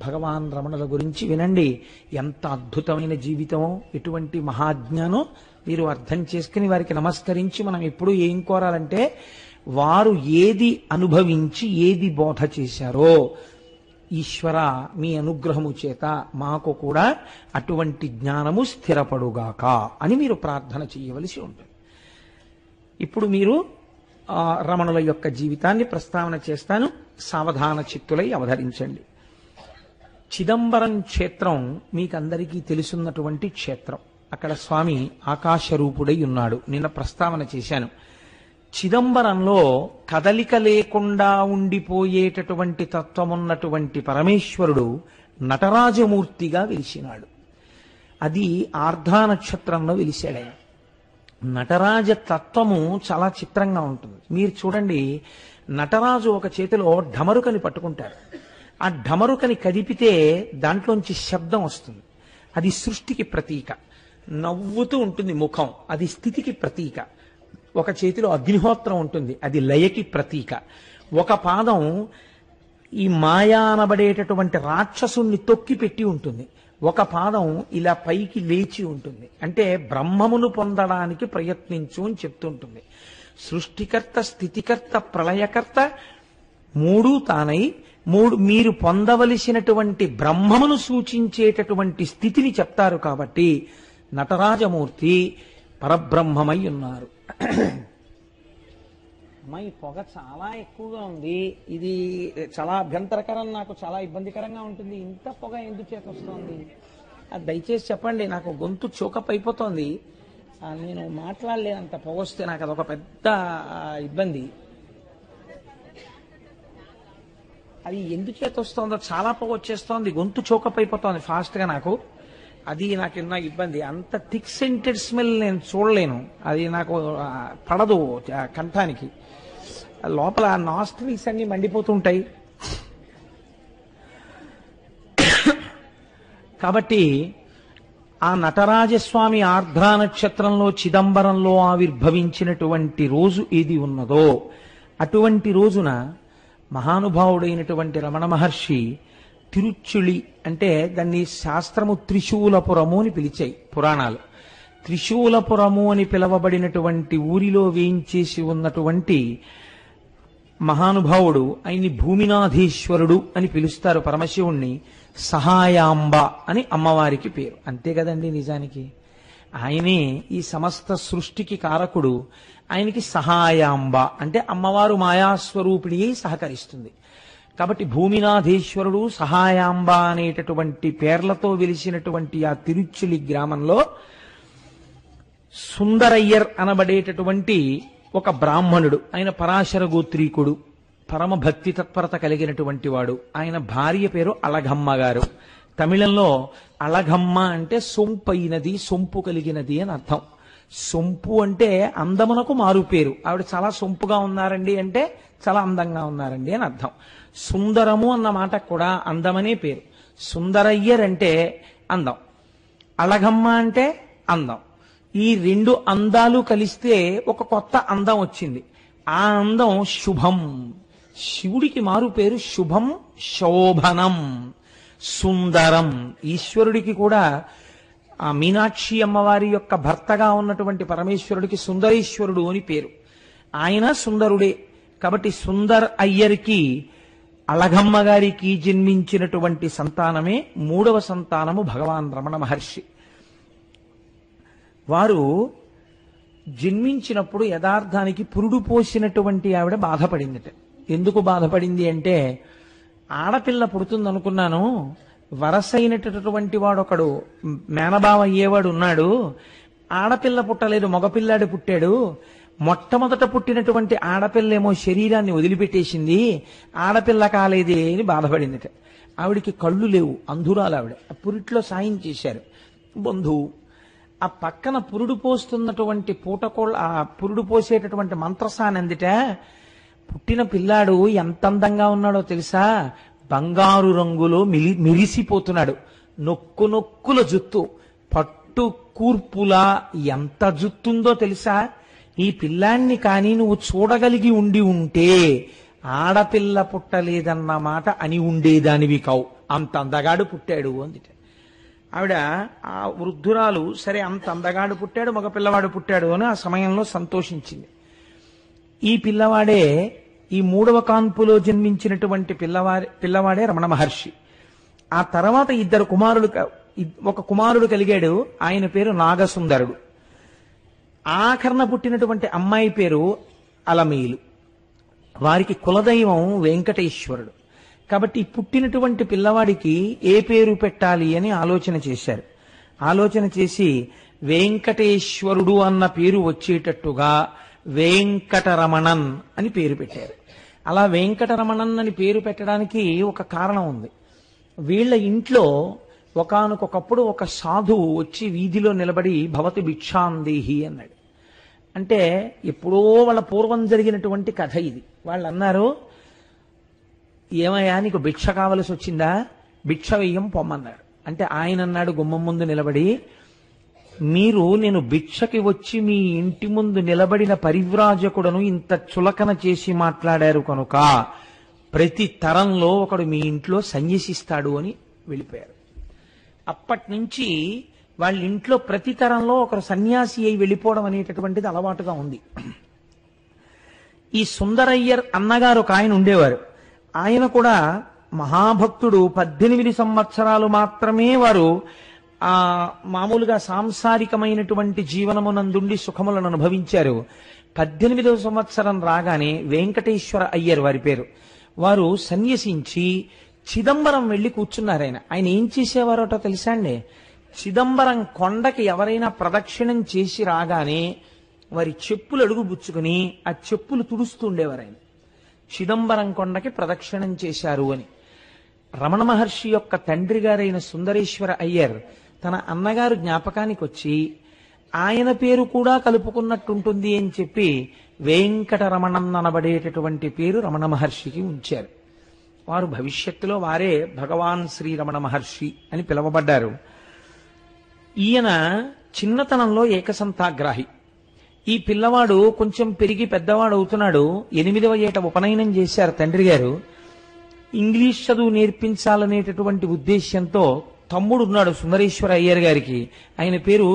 A: భగవాన్ రమణుల గురించి వినండి. ఎంత అద్భుతమైన జీవితమో, ఎటువంటి మహాజ్ఞానో మీరు అర్థం చేసుకుని వారికి నమస్కరించి మనం ఎప్పుడు ఏం కోరాలంటే, వారు ఏది అనుభవించి ఏది బోధ చేశారో ఈశ్వర మీ అనుగ్రహము చేత మాకు కూడా అటువంటి జ్ఞానము స్థిరపడుగాక అని మీరు ప్రార్థన చేయవలసి ఉంటుంది. ఇప్పుడు మీరు రమణుల యొక్క జీవితాన్ని ప్రస్తావన చేస్తాను. సావధాన చిత్తులై అవధరించండి. చిదంబరం క్షేత్రం మీకందరికీ తెలుసున్నటువంటి క్షేత్రం. అక్కడ స్వామి ఆకాశరూపుడై ఉన్నాడు. నిన్న ప్రస్తావన చేశాను. చిదంబరంలో కదలిక లేకుండా ఉండిపోయేటటువంటి తత్వమున్నటువంటి పరమేశ్వరుడు నటరాజమూర్తిగా వెలిసినాడు. అది ఆర్ధా నక్షత్రంలో వెలిశాడు. నటరాజ తత్వము చాలా చిత్రంగా ఉంటుంది. మీరు చూడండి, నటరాజు ఒక చేతిలో ఢమరుకని పట్టుకుంటాడు. ఆ ఢమరుకని కదిపితే దాంట్లోంచి శబ్దం వస్తుంది. అది సృష్టికి ప్రతీక. నవ్వుతూ ఉంటుంది ముఖం, అది స్థితికి ప్రతీక. ఒక చేతిలో అగ్నిహోత్రం ఉంటుంది, అది లయకి ప్రతీక. ఒక పాదం ఈ మాయా అనబడేటటువంటి రాక్షసుణ్ణి తొక్కి పెట్టి ఉంటుంది. ఒక పాదం ఇలా పైకి లేచి ఉంటుంది. అంటే బ్రహ్మమును పొందడానికి ప్రయత్నించు అని చెప్తుంటుంది. సృష్టికర్త, స్థితికర్త, ప్రళయకర్త మూడు తానై మీరు పొందవలసినటువంటి బ్రహ్మమును సూచించేటటువంటి స్థితిని చెప్తారు. కాబట్టి నటరాజమూర్తి పరబ్రహ్మమై ఉన్నారు. అమ్మాయి పొగ చాలా ఎక్కువగా ఉంది, ఇది చాలా అభ్యంతరకరం, నాకు చాలా ఇబ్బందికరంగా ఉంటుంది. ఇంత పొగ ఎందుచేత వస్తుంది అది దయచేసి చెప్పండి. నాకు గొంతు చోకప్ అయిపోతుంది, నేను మాట్లాడలేనంత పొగ వస్తే నాకు అదొక పెద్ద ఇబ్బంది. అది ఎందుచేత వస్తుందో, చాలా పొగ వచ్చేస్తోంది, గొంతు చోకప్ అయిపోతుంది ఫాస్ట్గా నాకు. అది నాకు ఇబ్బంది. అంత థిక్ సెంటెడ్ స్మెల్ నేను చూడలేను, అది నాకు పడదు కంఠానికి. లోపల నాస్ట్రిల్స్ అన్ని మండిపోతుంటాయి. కాబట్టి ఆ నటరాజస్వామి ఆర్ద్రా నక్షత్రంలో చిదంబరంలో ఆవిర్భవించినటువంటి రోజు ఏది ఉన్నదో అటువంటి రోజున మహానుభావుడైనటువంటి రమణ మహర్షి తిరుచుళి, అంటే దాన్ని శాస్త్రము త్రిశూలపురము అని పిలిచాయి పురాణాలు. త్రిశూలపురము అని పిలవబడినటువంటి ఊరిలో వేయించేసి ఉన్నటువంటి మహానుభావుడు, ఆయన్ని భూమినాథేశ్వరుడు అని పిలుస్తారు. పరమశివుణ్ణి సహాయాంబ అని అమ్మవారికి పేరు. అంతే కదండి, నిజానికి ఆయనే ఈ సమస్త సృష్టికి కారకుడు. ఆయనకి సహాయాంబ అంటే అమ్మవారు మాయాస్వరూపిణి సహకరిస్తుంది. కాబట్టి భూమినాథేశ్వరుడు, సహాయాంబ అనేటటువంటి పేర్లతో వెలిసినటువంటి ఆ తిరుచులి గ్రామంలో సుందరయ్యర్ అనబడేటటువంటి ఒక బ్రాహ్మణుడు, ఆయన పరాశర గోత్రీకుడు, పరమ భక్తి తత్పరత కలిగినటువంటి వాడు. ఆయన భార్య పేరు అలఘమ్మ గారు. తమిళంలో అలఘమ్మ అంటే సొంపైనది, సొంపు కలిగినది అని అర్థం. సొంపు అంటే అందమునకు మారు పేరు. ఆవిడ చాలా సొంపుగా ఉన్నారండి అంటే చాలా అందంగా ఉన్నారండి అని అర్థం. సుందరము అన్న మాట కూడా అందమనే పేరు. సుందరయ్యర్ అంటే అందం, అళగమ్మ అంటే అందం. ఈ రెండు అందాలు కలిస్తే ఒక కొత్త అందం వచ్చింది. ఆ అందం శుభం. శివుడికి మారు పేరు శుభం, శోభనం, సుందరం. ఈశ్వరుడికి కూడా ఆ మీనాక్షి అమ్మవారి యొక్క భర్తగా ఉన్నటువంటి పరమేశ్వరుడికి సుందరేశ్వరుడు అని పేరు. ఆయన సుందరుడే. కాబట్టి సుందర్ అయ్యర్కి అళగమ్మ గారికి జన్మించినటువంటి సంతానమే 3వ సంతానము భగవాన్ రమణ మహర్షి. వారు జన్మించినప్పుడు యథార్థానికి పురుడు పోసినటువంటి ఆవిడ బాధపడిందిట. ఎందుకు బాధపడింది అంటే, ఆడపిల్ల పుడుతుందనుకున్నాను, వరసైనటువంటి వాడొకడు మేనబావ అయ్యేవాడు ఉన్నాడు, ఆడపిల్ల పుట్టలేదు, మగపిల్లాడు పుట్టాడు. మొట్టమొదట పుట్టినటువంటి ఆడపిల్లేమో శరీరాన్ని వదిలిపెట్టేసింది, ఆడపిల్ల కాలేదే అని బాధపడిందిట. ఆవిడికి కళ్ళు లేవు, అంధురాలు ఆవిడ. పురిట్లో సాయం చేశారు బంధువు. ఆ పక్కన పురుడు పోస్తున్నటువంటి పూటకోళ్ళ, ఆ పురుడు పోసేటటువంటి మంత్రసాని అందిట. పుట్టిన పిల్లాడు ఎంత అందంగా ఉన్నాడో తెలుసా? బంగారు రంగులో మిరిసిపోతున్నాడు. నొక్కుల జుత్తు, పట్టు కూర్పులా ఎంత జుత్తుందో తెలుసా? ఈ పిల్లాన్ని కానీ నువ్వు చూడగలిగి ఉండి ఉంటే ఆడపిల్ల పుట్టలేదన్న మాట అని ఉండేదానివి కావు, అంత అందగాడు పుట్టాడు అందిట. ఆవిడ ఆ వృద్ధురాలు, సరే అంత అందగాడు పుట్టాడు, మగ పిల్లవాడు పుట్టాడు అని ఆ సమయంలో సంతోషించింది. ఈ పిల్లవాడే, ఈ 3వ కాన్పులో జన్మించినటువంటి పిల్లవాడే రమణ మహర్షి. ఆ తర్వాత ఒక కుమారుడు కలిగాడు. ఆయన పేరు నాగసుందరుడు. ఆఖరణ పుట్టినటువంటి అమ్మాయి పేరు అలమీలు. వారికి కులదైవం వెంకటేశ్వరుడు. కాబట్టి పుట్టినటువంటి పిల్లవాడికి ఏ పేరు పెట్టాలి అని ఆలోచన చేశారు. ఆలోచన చేసి వెంకటేశ్వరుడు అన్న పేరు వచ్చేటట్టుగా వెంకటరమణన్ అని పేరు పెట్టారు. అలా వెంకటరమణన్ అని పేరు పెట్టడానికి ఒక కారణం ఉంది. వీళ్ళ ఇంట్లో ఒకానొకప్పుడు ఒక సాధువు వచ్చి వీధిలో నిలబడి భవతి భిక్షాందేహి అన్నాడు. అంటే ఎప్పుడో వాళ్ళ పూర్వం జరిగినటువంటి కథ ఇది. వాళ్ళు అన్నారు, ఏమయ్యా నీకు భిక్ష కావలసి వచ్చిందా, భిక్ష వెయ్యం పొమ్మన్నాడు. అంటే ఆయన అన్నాడు గుమ్మం ముందు నిలబడి, నేను భిక్షకి వచ్చి మీ ఇంటి ముందు నిలబడిన పరివ్రాజకుడను ఇంత చులకన చేసి మాట్లాడారు కనుక ప్రతి తరంలో ఒకడు మీ ఇంట్లో సన్యసిస్తాడు అని వెళ్ళిపోయారు. అప్పటి నుంచి వాళ్ళ ఇంట్లో ప్రతి తరంలో ఒకరు సన్యాసి అయి వెళ్ళిపోవడం అనేటటువంటిది అలవాటుగా ఉంది. ఈ సుందరయ్యర్ అన్నగారు ఒక ఆయన ఉండేవారు. ఆయన కూడా మహాభక్తుడు. 18 సంవత్సరాలు మాత్రమే వారు మామూలుగా సాంసారికమైనటువంటి జీవనమునందుండి సుఖములను అనుభవించారు. 18వ సంవత్సరం రాగానే వెంకటేశ్వర అయ్యర్ వారి పేరు. వారు సన్యసించి చిదంబరం వెళ్లి కూర్చున్నారు. ఆయన ఏం చేసేవారోటో తెలుసా అండి? చిదంబరం కొండకి ఎవరైనా ప్రదక్షిణం చేసి రాగానే వారి చెప్పులు అడుగు పుచ్చుకుని ఆ చెప్పులు తుడుస్తూ ఉండేవారు. ఆయన చిదంబరం కొండకి ప్రదక్షిణం చేశారు అని. రమణ మహర్షి యొక్క తండ్రి గారైన సుందరేశ్వర అయ్యర్ తన అన్నగారు జ్ఞాపకానికి వచ్చి ఆయన పేరు కూడా కలుపుకున్నట్టుంటుంది అని చెప్పి వెంకటరమణన్ అనబడేటటువంటి పేరు రమణ మహర్షికి ఉంచారు. వారు భవిష్యత్తులో వారే భగవాన్ శ్రీ రమణ మహర్షి అని పిలువబడ్డారు. ఈయన చిన్నతనంలో ఏకసంతాగ్రాహి. ఈ పిల్లవాడు కొంచెం పెరిగి పెద్దవాడు అవుతున్నాడు. 8వ ఏట ఉపనయనం చేశారు తండ్రి గారు. ఇంగ్లీష్ చదువు నేర్పించాలనేటటువంటి ఉద్దేశ్యంతో తమ్ముడు ఉన్నాడు సుందరేశ్వర అయ్యర్ గారికి. ఆయన పేరు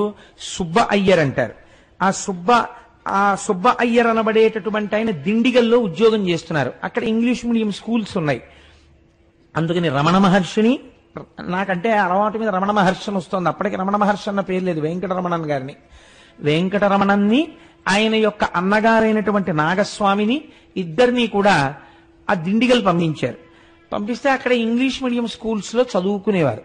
A: సుబ్బ అయ్యర్ అంటారు. ఆ సుబ్బ అయ్యర్ అనబడేటటువంటి ఆయన దిండిగల్లో ఉద్యోగం చేస్తున్నారు. అక్కడ ఇంగ్లీష్ మీడియం స్కూల్స్ ఉన్నాయి. అందుకని రమణ మహర్షిని, నాకంటే అలవాటు మీద రమణ మహర్షి వస్తుంది, అప్పటికి రమణ మహర్షి అన్న పేరు లేదు, వెంకటరమణన్ గారిని, వెంకటరమణన్ని ఆయన యొక్క అన్నగారైనటువంటి నాగస్వామిని ఇద్దరినీ కూడా ఆ దిండిగల్ పంపించారు. పంపిస్తే అక్కడ ఇంగ్లీష్ మీడియం స్కూల్స్ లో చదువుకునేవారు.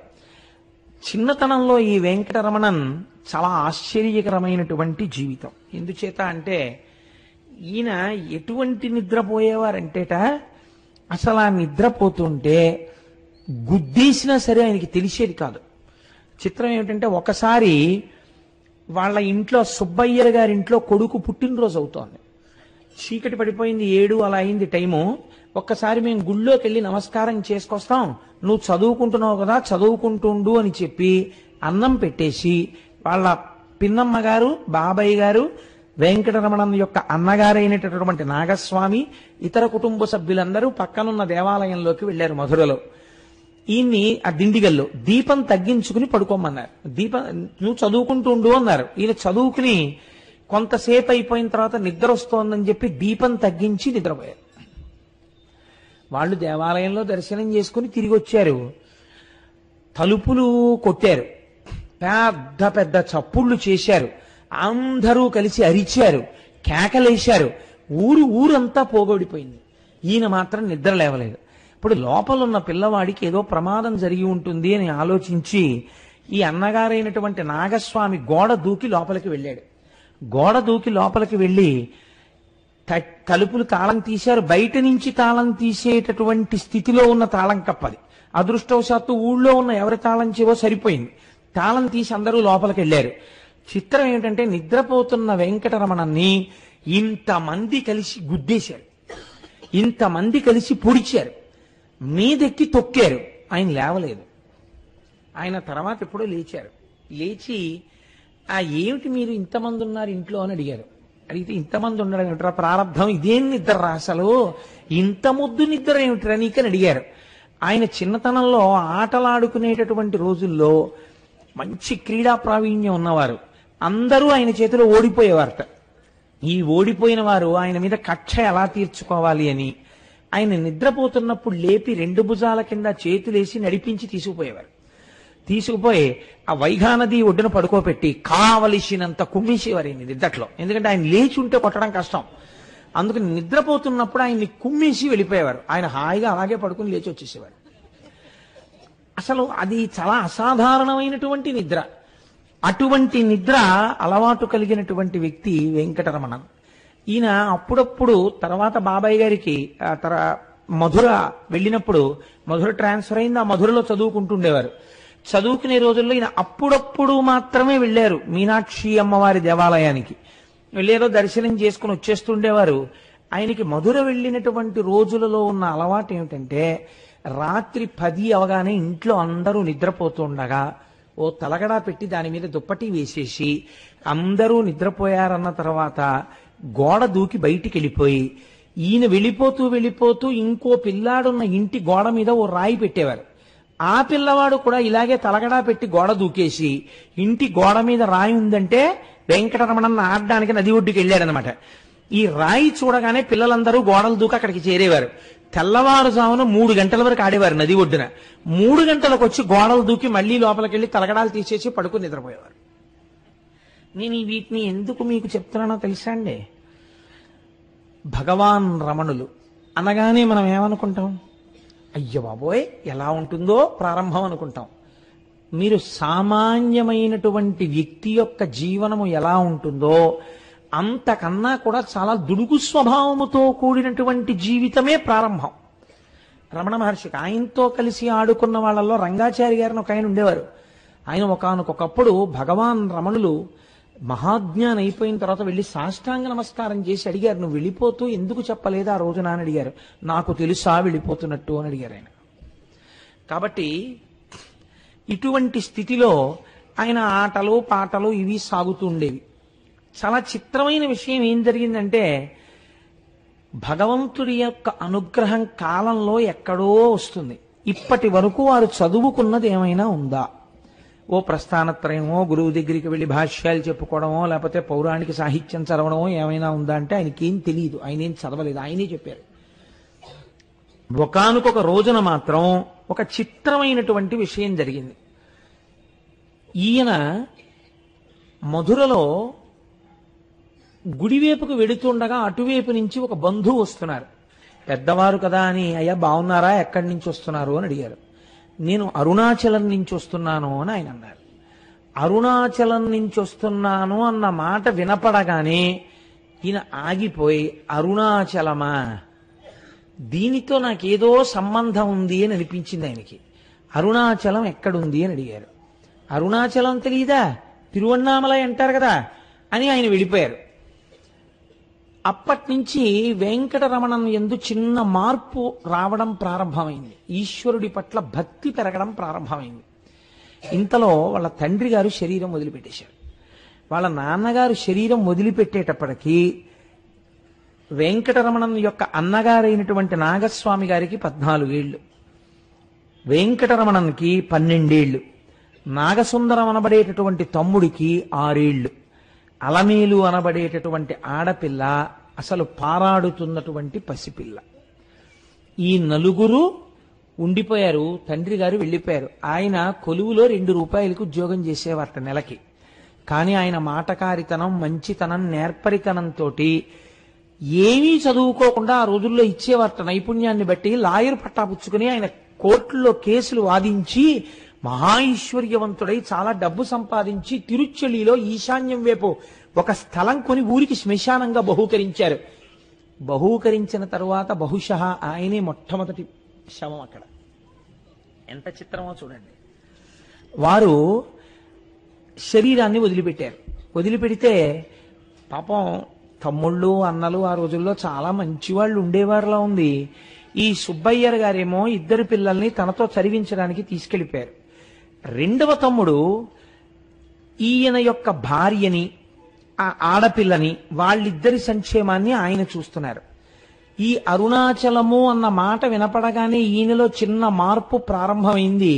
A: చిన్నతనంలో ఈ వెంకటరమణన్ చాలా ఆశ్చర్యకరమైనటువంటి జీవితం. ఎందుచేత అంటే ఈయన ఎటువంటి నిద్రపోయేవారంటేట, అసలు ఆ నిద్రపోతుంటే గుద్దేసినా సరే ఆయనకి తెలిసేది కాదు. చిత్రం ఏమిటంటే ఒకసారి వాళ్ళ ఇంట్లో సుబ్బయ్యర్ గారింట్లో కొడుకు పుట్టినరోజు అవుతోంది. చీకటి పడిపోయింది, 7 అలా అయింది టైము. ఒక్కసారి మేము గుళ్ళోకి వెళ్ళి నమస్కారం చేసుకొస్తాం, నువ్వు చదువుకుంటున్నావు కదా చదువుకుంటుండు అని చెప్పి అన్నం పెట్టేసి వాళ్ళ పిన్నమ్మ గారు బాబాయ్ గారు వెంకటరమణన్ యొక్క అన్నగారైనటువంటి నాగస్వామి ఇతర కుటుంబ సభ్యులందరూ పక్కనున్న దేవాలయంలోకి వెళ్లారు మధురలో. ఈయన్ని ఆ దిండిగల్లో దీపం తగ్గించుకుని పడుకోమన్నారు. నువ్వు చదువుకుంటుండు అన్నారు. ఈయన చదువుకుని కొంతసేపు అయిపోయిన తర్వాత నిద్ర వస్తోందని చెప్పి దీపం తగ్గించి నిద్రపోయారు. వాళ్ళు దేవాలయంలో దర్శనం చేసుకుని తిరిగి వచ్చారు. తలుపులు కొట్టారు, పెద్ద పెద్ద చప్పుళ్ళు చేశారు, అందరూ కలిసి అరిచారు, కేకలేశారు. ఊరంతా పోగొడిపోయింది. ఈయన మాత్రం నిద్ర లేవలేదు. ఇప్పుడు లోపలున్న పిల్లవాడికి ఏదో ప్రమాదం జరిగి ఉంటుంది అని ఆలోచించి ఈ అన్నగారైనటువంటి నాగస్వామి గోడ దూకి లోపలికి వెళ్ళాడు. గోడ దూకి లోపలికి వెళ్ళి తలుపులు తాళం తీశారు. బయట నుంచి తాళం తీసేటటువంటి స్థితిలో ఉన్న తాళం కప్పది. అదృష్టవశాత్తు ఊళ్ళో ఉన్న ఎవరి తాళం చెవో సరిపోయింది. తాళం తీసి అందరూ లోపలికి వెళ్ళారు. చిత్రం ఏమిటంటే నిద్రపోతున్న వెంకటరమణన్ని ఇంతమంది కలిసి గుద్దేశారు, ఇంతమంది కలిసి పొడిచారు, మీదెక్కి తొక్కారు. ఆయన లేవలేదు. ఆయన తర్వాత ఎప్పుడో లేచారు. లేచి ఏమిటి మీరు ఇంతమంది ఉన్నారు ఇంట్లో అని అడిగారు. అడిగితే ఇంతమంది ఉండడం ఏమిట్రా ప్రారంధం, ఇదేం నిద్ర రా, అసలు ఇంత ముద్దు నిద్ర ఏమిట్రా నీకని అడిగారు. ఆయన చిన్నతనంలో ఆటలాడుకునేటటువంటి రోజుల్లో మంచి క్రీడా ప్రావీణ్యం ఉన్నవారు. అందరూ ఆయన చేతిలో ఓడిపోయేవారట. ఈ ఓడిపోయిన వారు ఆయన మీద కక్ష ఎలా తీర్చుకోవాలి అని ఆయన నిద్రపోతున్నప్పుడు లేపి 2 భుజాల కింద చేతులేసి నడిపించి తీసుకుపోయేవారు. తీసుకుపోయి ఆ వైఘా నది ఒడ్డున పడుకోబెట్టి కావలసినంత కుమ్మేసేవారు ఆయన నిద్రలో. ఎందుకంటే ఆయన లేచి ఉంటే కొట్టడం కష్టం. అందుకని నిద్రపోతున్నప్పుడు ఆయన్ని కుమ్మేసి వెళ్ళిపోయేవారు. ఆయన హాయిగా అలాగే పడుకుని లేచి వచ్చేసేవారు. అసలు అది చాలా అసాధారణమైనటువంటి నిద్ర. అటువంటి నిద్ర అలవాటు కలిగినటువంటి వ్యక్తి వెంకటరమణన్. ఈయన అప్పుడప్పుడు తర్వాత బాబాయ్ గారికి మధుర వెళ్ళినప్పుడు, మధుర ట్రాన్స్ఫర్ అయింది, ఆ మధురలో చదువుకుంటుండేవారు. చదువుకునే రోజుల్లో ఈయన అప్పుడప్పుడు మాత్రమే వెళ్ళారు మీనాక్షి అమ్మవారి దేవాలయానికి. వెళ్ళేదో దర్శనం చేసుకుని వచ్చేస్తుండేవారు. ఆయనకి మధుర వెళ్ళినటువంటి రోజులలో ఉన్న అలవాటు ఏమిటంటే రాత్రి 10 అవగానే ఇంట్లో అందరూ నిద్రపోతుండగా ఓ తలగడా పెట్టి దాని మీద దుప్పటి వేసేసి అందరూ నిద్రపోయారన్న తర్వాత గోడ దూకి బయటికి వెళ్ళిపోయి ఈయన వెళ్ళిపోతూ ఇంకో పిల్లాడున్న ఇంటి గోడ మీద ఓ రాయి పెట్టేవారు. ఆ పిల్లవాడు కూడా ఇలాగే తలగడా పెట్టి గోడ దూకేసి ఇంటి గోడ మీద రాయి ఉందంటే వెంకటరమణన్న ఆడడానికి నది ఒడ్డుకి వెళ్ళాడనమాట. ఈ రాయి చూడగానే పిల్లలందరూ గోడలు దూకి అక్కడికి చేరేవారు. తెల్లవారుజామున 3 గంటల వరకు ఆడేవారు నది ఒడ్డున. 3 గంటలకు వచ్చి గోడలు దూకి మళ్లీ లోపలికి వెళ్లి తలగడాలు తీసేసి పడుకుని నిద్రపోయేవారు. నేను వీటిని ఎందుకు మీకు చెప్తున్నానో తెలుసా అండి? భగవాన్ రమణులు అనగానే మనం ఏమనుకుంటాం? అయ్య బాబోయ్ ఎలా ఉంటుందో ప్రారంభం అనుకుంటాం. మీరు సామాన్యమైనటువంటి వ్యక్తి యొక్క జీవనము ఎలా ఉంటుందో అంతకన్నా కూడా చాలా దుడుగు స్వభావముతో కూడినటువంటి జీవితమే ప్రారంభం. రమణ మహర్షికి ఆయనతో కలిసి ఆడుకున్న వాళ్ళల్లో రంగాచారి గారిని ఒక ఆయన ఉండేవారు. ఆయన ఒకానొకప్పుడు భగవాన్ రమణులు మహాజ్ఞానం అయిపోయిన తర్వాత వెళ్ళి సాష్టాంగ నమస్కారం చేసి అడిగారు, నువ్వు వెళ్ళిపోతూ ఎందుకు చెప్పలేదు ఆ రోజున అని అడిగారు. నాకు తెలుసా వెళ్ళిపోతున్నట్టు అని అడిగారు ఆయన. కాబట్టి ఇటువంటి స్థితిలో ఆయన ఆటలు పాటలు ఇవి సాగుతూ ఉండేవి. చాలా చిత్రమైన విషయం ఏం జరిగిందంటే భగవంతుడి యొక్క అనుగ్రహం కాలంలో ఎక్కడో వస్తుంది. ఇప్పటి వరకు వారు చదువుకున్నది ఏమైనా ఉందా? ఓ ప్రస్థానత్రయమో, గురువు దగ్గరికి వెళ్ళి భాష్యాలు చెప్పుకోవడమో, లేకపోతే పౌరాణిక సాహిత్యం చదవడమో ఏమైనా ఉందా అంటే ఆయనకేం తెలియదు, ఆయన ఏం చదవలేదు, ఆయనే చెప్పారు. ఒకానొక రోజున మాత్రం ఒక చిత్రమైనటువంటి విషయం జరిగింది. ఈయన మధురలో గుడివైపుకు వెడుతుండగా అటువైపు నుంచి ఒక బంధువు వస్తున్నారు. పెద్దవారు కదా అని, అయ్యా బాగున్నారా, ఎక్కడి నుంచి వస్తున్నారు అని అడిగారు. నేను అరుణాచలం నుంచి వస్తున్నాను అని ఆయన అన్నారు. అరుణాచలం నుంచి వస్తున్నాను అన్న మాట వినపడగానే ఈయన ఆగిపోయి, అరుణాచలమా, దీనితో నాకేదో సంబంధం ఉంది అని అనిపించింది ఆయనకి. అరుణాచలం ఎక్కడుంది అని అడిగారు. అరుణాచలం తెలియదా, తిరువన్నామలై అంటారు కదా అని ఆయన వెళ్ళిపోయారు. అప్పటి నుంచి వెంకటరమణం యందు చిన్న మార్పు రావడం ప్రారంభమైంది. ఈశ్వరుడి పట్ల భక్తి పెరగడం ప్రారంభమైంది. ఇంతలో వాళ్ళ తండ్రి గారు శరీరం వదిలిపెట్టేశారు. వాళ్ళ నాన్నగారు శరీరం వదిలిపెట్టేటప్పటికీ వెంకటరమణం యొక్క అన్నగారైనటువంటి నాగస్వామి గారికి 14 ఏళ్ళు, వెంకటరమణన్కి 12 ఏళ్ళు, నాగసుందరం అనబడేటటువంటి తమ్ముడికి 6 ఏళ్ళు, అలమేలు అనబడేటటువంటి ఆడపిల్ల అసలు పారాడుతున్నటువంటి పసిపిల్ల. ఈ నలుగురు ఉండిపోయారు. తండ్రి గారు వెళ్ళిపోయారు. ఆయన కొలువులో 2 రూపాయలకు ఉద్యోగం చేసేవారట నెలకి. కానీ ఆయన మాటకారితనం, మంచితనం, నేర్పరితనంతో ఏమీ చదువుకోకుండా ఆ రోజుల్లో ఇచ్చేవారట. నైపుణ్యాన్ని బట్టి లాయర్ పట్టా పుచ్చుకుని ఆయన కోర్టుల్లో కేసులు వాదించి మహా ఐశ్వర్యవంతుడై చాలా డబ్బు సంపాదించి తిరుచెలిలో ఈశాన్యం వైపు ఒక స్థలం కొని ఊరికి శ్మశానంగా బహూకరించారు. బహూకరించిన తరువాత బహుశః ఆయనే మొట్టమొదటి శవం అక్కడ. ఎంత చిత్రమో చూడండి. వారు శరీరాన్ని వదిలిపెట్టారు. వదిలిపెడితే పాపం తమ్ముళ్ళు అన్నలు ఆ రోజుల్లో చాలా మంచివాళ్ళు ఉండేవారులా ఉంది. ఈ సుబ్బయ్యర్ గారేమో 2 పిల్లల్ని తనతో చదివించడానికి తీసుకెళ్లిపోయారు. 2వ తమ్ముడు ఈయన యొక్క భార్యని, ఆ ఆడపిల్లని, వాళ్ళిద్దరి సంక్షేమాన్ని ఆయన చూస్తున్నారు. ఈ అరుణాచలము అన్న మాట వినపడగానే ఈయనలో చిన్న మార్పు ప్రారంభమైంది.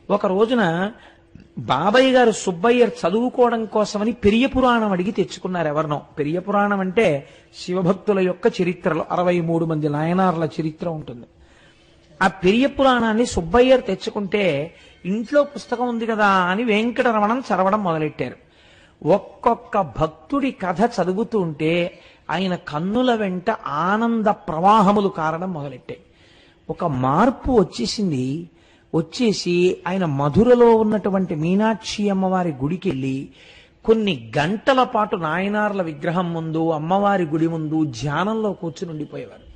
A: ఒక రోజున బాబాయ్ గారు సుబ్బయ్యర్ చదువుకోవడం కోసమని పెరియ పురాణం అడిగి తెచ్చుకున్నారు ఎవరినో. పెరియ పురాణం అంటే శివభక్తుల యొక్క చరిత్రలో 63 మంది నాయనార్ల చరిత్ర ఉంటుంది. ఆ పెరియ పురాణాన్ని సుబ్బయ్యర్ తెచ్చుకుంటే ఇంట్లో పుస్తకం ఉంది కదా అని వెంకటరమణం చదవడం మొదలెట్టారు. ఒక్కొక్క భక్తుడి కథ చదువుతూ ఉంటే ఆయన కన్నుల వెంట ఆనంద ప్రవాహములు కారడం మొదలెట్టాయి. ఒక మార్పు వచ్చేసింది. వచ్చేసి ఆయన మధురలో ఉన్నటువంటి మీనాక్షి అమ్మవారి గుడికి వెళ్ళి కొన్ని గంటల పాటు నాయనార్ల విగ్రహం ముందు, అమ్మవారి గుడి ముందు ధ్యానంలో కూర్చుని ఉండిపోయేవారు.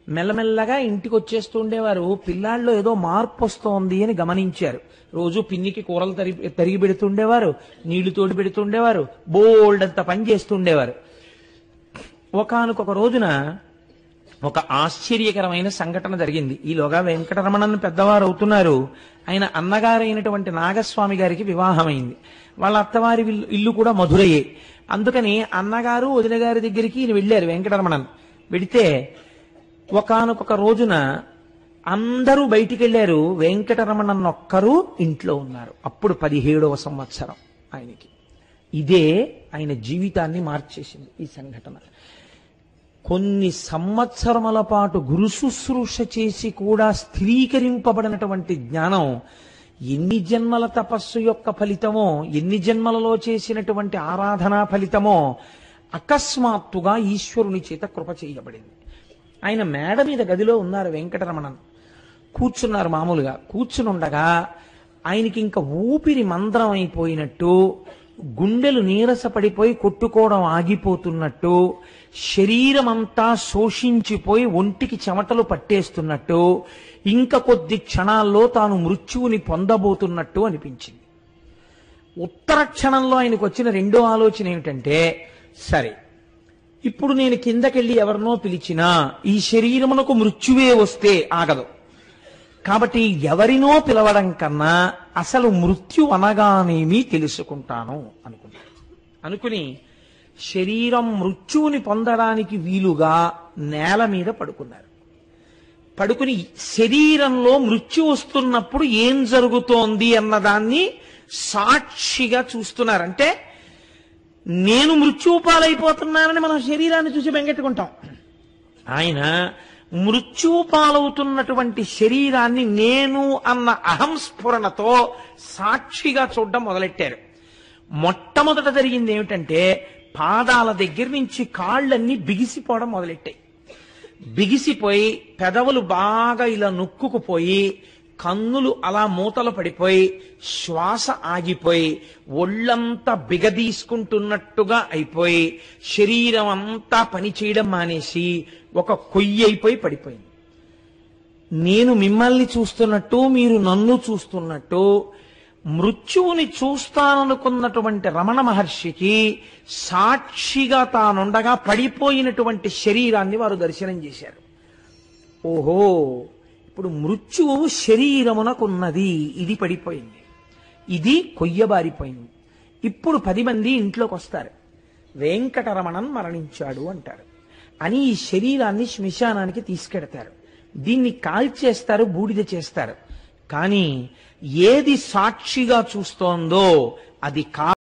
A: మెల్లమెల్లగా ఇంటికి వచ్చేస్తూ ఉండేవారు. పిల్లాళ్ళలో ఏదో మార్పు వస్తోంది అని గమనించారు. రోజు పిన్నికి కూరలు తరిగి పెడుతుండేవారు, నీళ్లు తోడి పెడుతుండేవారు, బోల్డ్ అంత పని చేస్తుండేవారు. ఒకానొక రోజున ఒక ఆశ్చర్యకరమైన సంఘటన జరిగింది. ఈలోగా వెంకటరమణన్ పెద్దవారు అవుతున్నారు. ఆయన అన్నగారైనటువంటి నాగస్వామి గారికి వివాహమైంది. వాళ్ళ అత్తవారి ఇల్లు కూడా మధురయ్యే. అందుకని అన్నగారు వదిన గారి దగ్గరికి ఈయన వెళ్ళారు వెంకటరమణన్. వెడితే ఒకానొక రోజున అందరూ బయటికి వెళ్ళారు. వెంకటరమణన్ ఒక్కరు ఇంట్లో ఉన్నారు. అప్పుడు 17వ సంవత్సరం ఆయనకి. ఇదే ఆయన జీవితాన్ని మార్చేసింది ఈ సంఘటన. కొన్ని సంవత్సరముల పాటు గురు శుశ్రూష చేసి కూడా స్థిరీకరింపబడినటువంటి జ్ఞానం ఎన్ని జన్మల తపస్సు యొక్క ఫలితమో, ఎన్ని జన్మలలో చేసినటువంటి ఆరాధనా ఫలితమో అకస్మాత్తుగా ఈశ్వరుని చేత కృప చేయబడింది. ఆయన మేడ మీద గదిలో ఉన్నారు వెంకటరమణన్. కూర్చున్నారు మామూలుగా. కూర్చునుండగా ఆయనకి ఇంకా ఊపిరి మందరం అయిపోయినట్టు, గుండెలు నీరసపడిపోయి కొట్టుకోవడం ఆగిపోతున్నట్టు, శరీరం అంతా శోషించిపోయి ఒంటికి చెమటలు పట్టేస్తున్నట్టు, ఇంకా కొద్ది క్షణాల్లో తాను మృత్యువుని పొందబోతున్నట్టు అనిపించింది. ఉత్తర క్షణంలో ఆయనకు వచ్చిన రెండో ఆలోచన ఏమిటంటే, సరే ఇప్పుడు నేను కిందకెళ్ళి ఎవరినో పిలిచినా ఈ శరీరమునకు మృత్యువే వస్తే ఆగదు. కాబట్టి ఎవరినో పిలవడం కన్నా అసలు మృత్యు అనగానేమీ తెలుసుకుంటాను అనుకుని శరీరం మృత్యువుని పొందడానికి వీలుగా నేల మీద పడుకున్నారు. పడుకుని శరీరంలో మృత్యు వస్తున్నప్పుడు ఏం జరుగుతోంది అన్నదాన్ని సాక్షిగా చూస్తున్నారు. అంటే నేను మృత్యువు పాలైపోతున్నానని మనం శరీరాన్ని చూసి బెంగెట్టుకుంటాం. ఆయన మృత్యువు పాలవుతున్నటువంటి శరీరాన్ని నేను అన్న అహంస్ఫురణతో సాక్షిగా చూడడం మొదలెట్టారు. మొట్టమొదట జరిగింది ఏమిటంటే, పాదాల దగ్గర నుంచి కాళ్ళన్నీ బిగిసిపోవడం మొదలెట్టాయి. బిగిసిపోయి పెదవులు బాగా ఇలా నొక్కుకుపోయి, కన్నులు అలా మూతలు పడిపోయి, శ్వాస ఆగిపోయి, ఒళ్ళంతా బిగదీసుకుంటున్నట్టుగా అయిపోయి, శరీరం అంతా పనిచేయడం మానేసి ఒక కొయ్యి అయిపోయి పడిపోయింది. నేను మిమ్మల్ని చూస్తున్నట్టు, మీరు నన్ను చూస్తున్నట్టు, మృత్యువుని చూస్తాననుకున్నటువంటి రమణ మహర్షికి సాక్షిగా తానుండగా పడిపోయినటువంటి శరీరాన్ని వారు దర్శనం చేశారు. ఓహో, ఇప్పుడు మృత్యువు శరీరమునకున్నది, ఇది పడిపోయింది, ఇది కొయ్యబారిపోయింది. ఇప్పుడు 10 మంది ఇంట్లోకి వస్తారు. వెంకటరమణన్ మరణించాడు అంటారు అని ఈ శరీరాన్ని శ్మశానానికి తీసుకెడతారు. దీన్ని కాల్చేస్తారు, బూడిద చేస్తారు. కానీ ఏది సాక్షిగా చూస్తోందో అది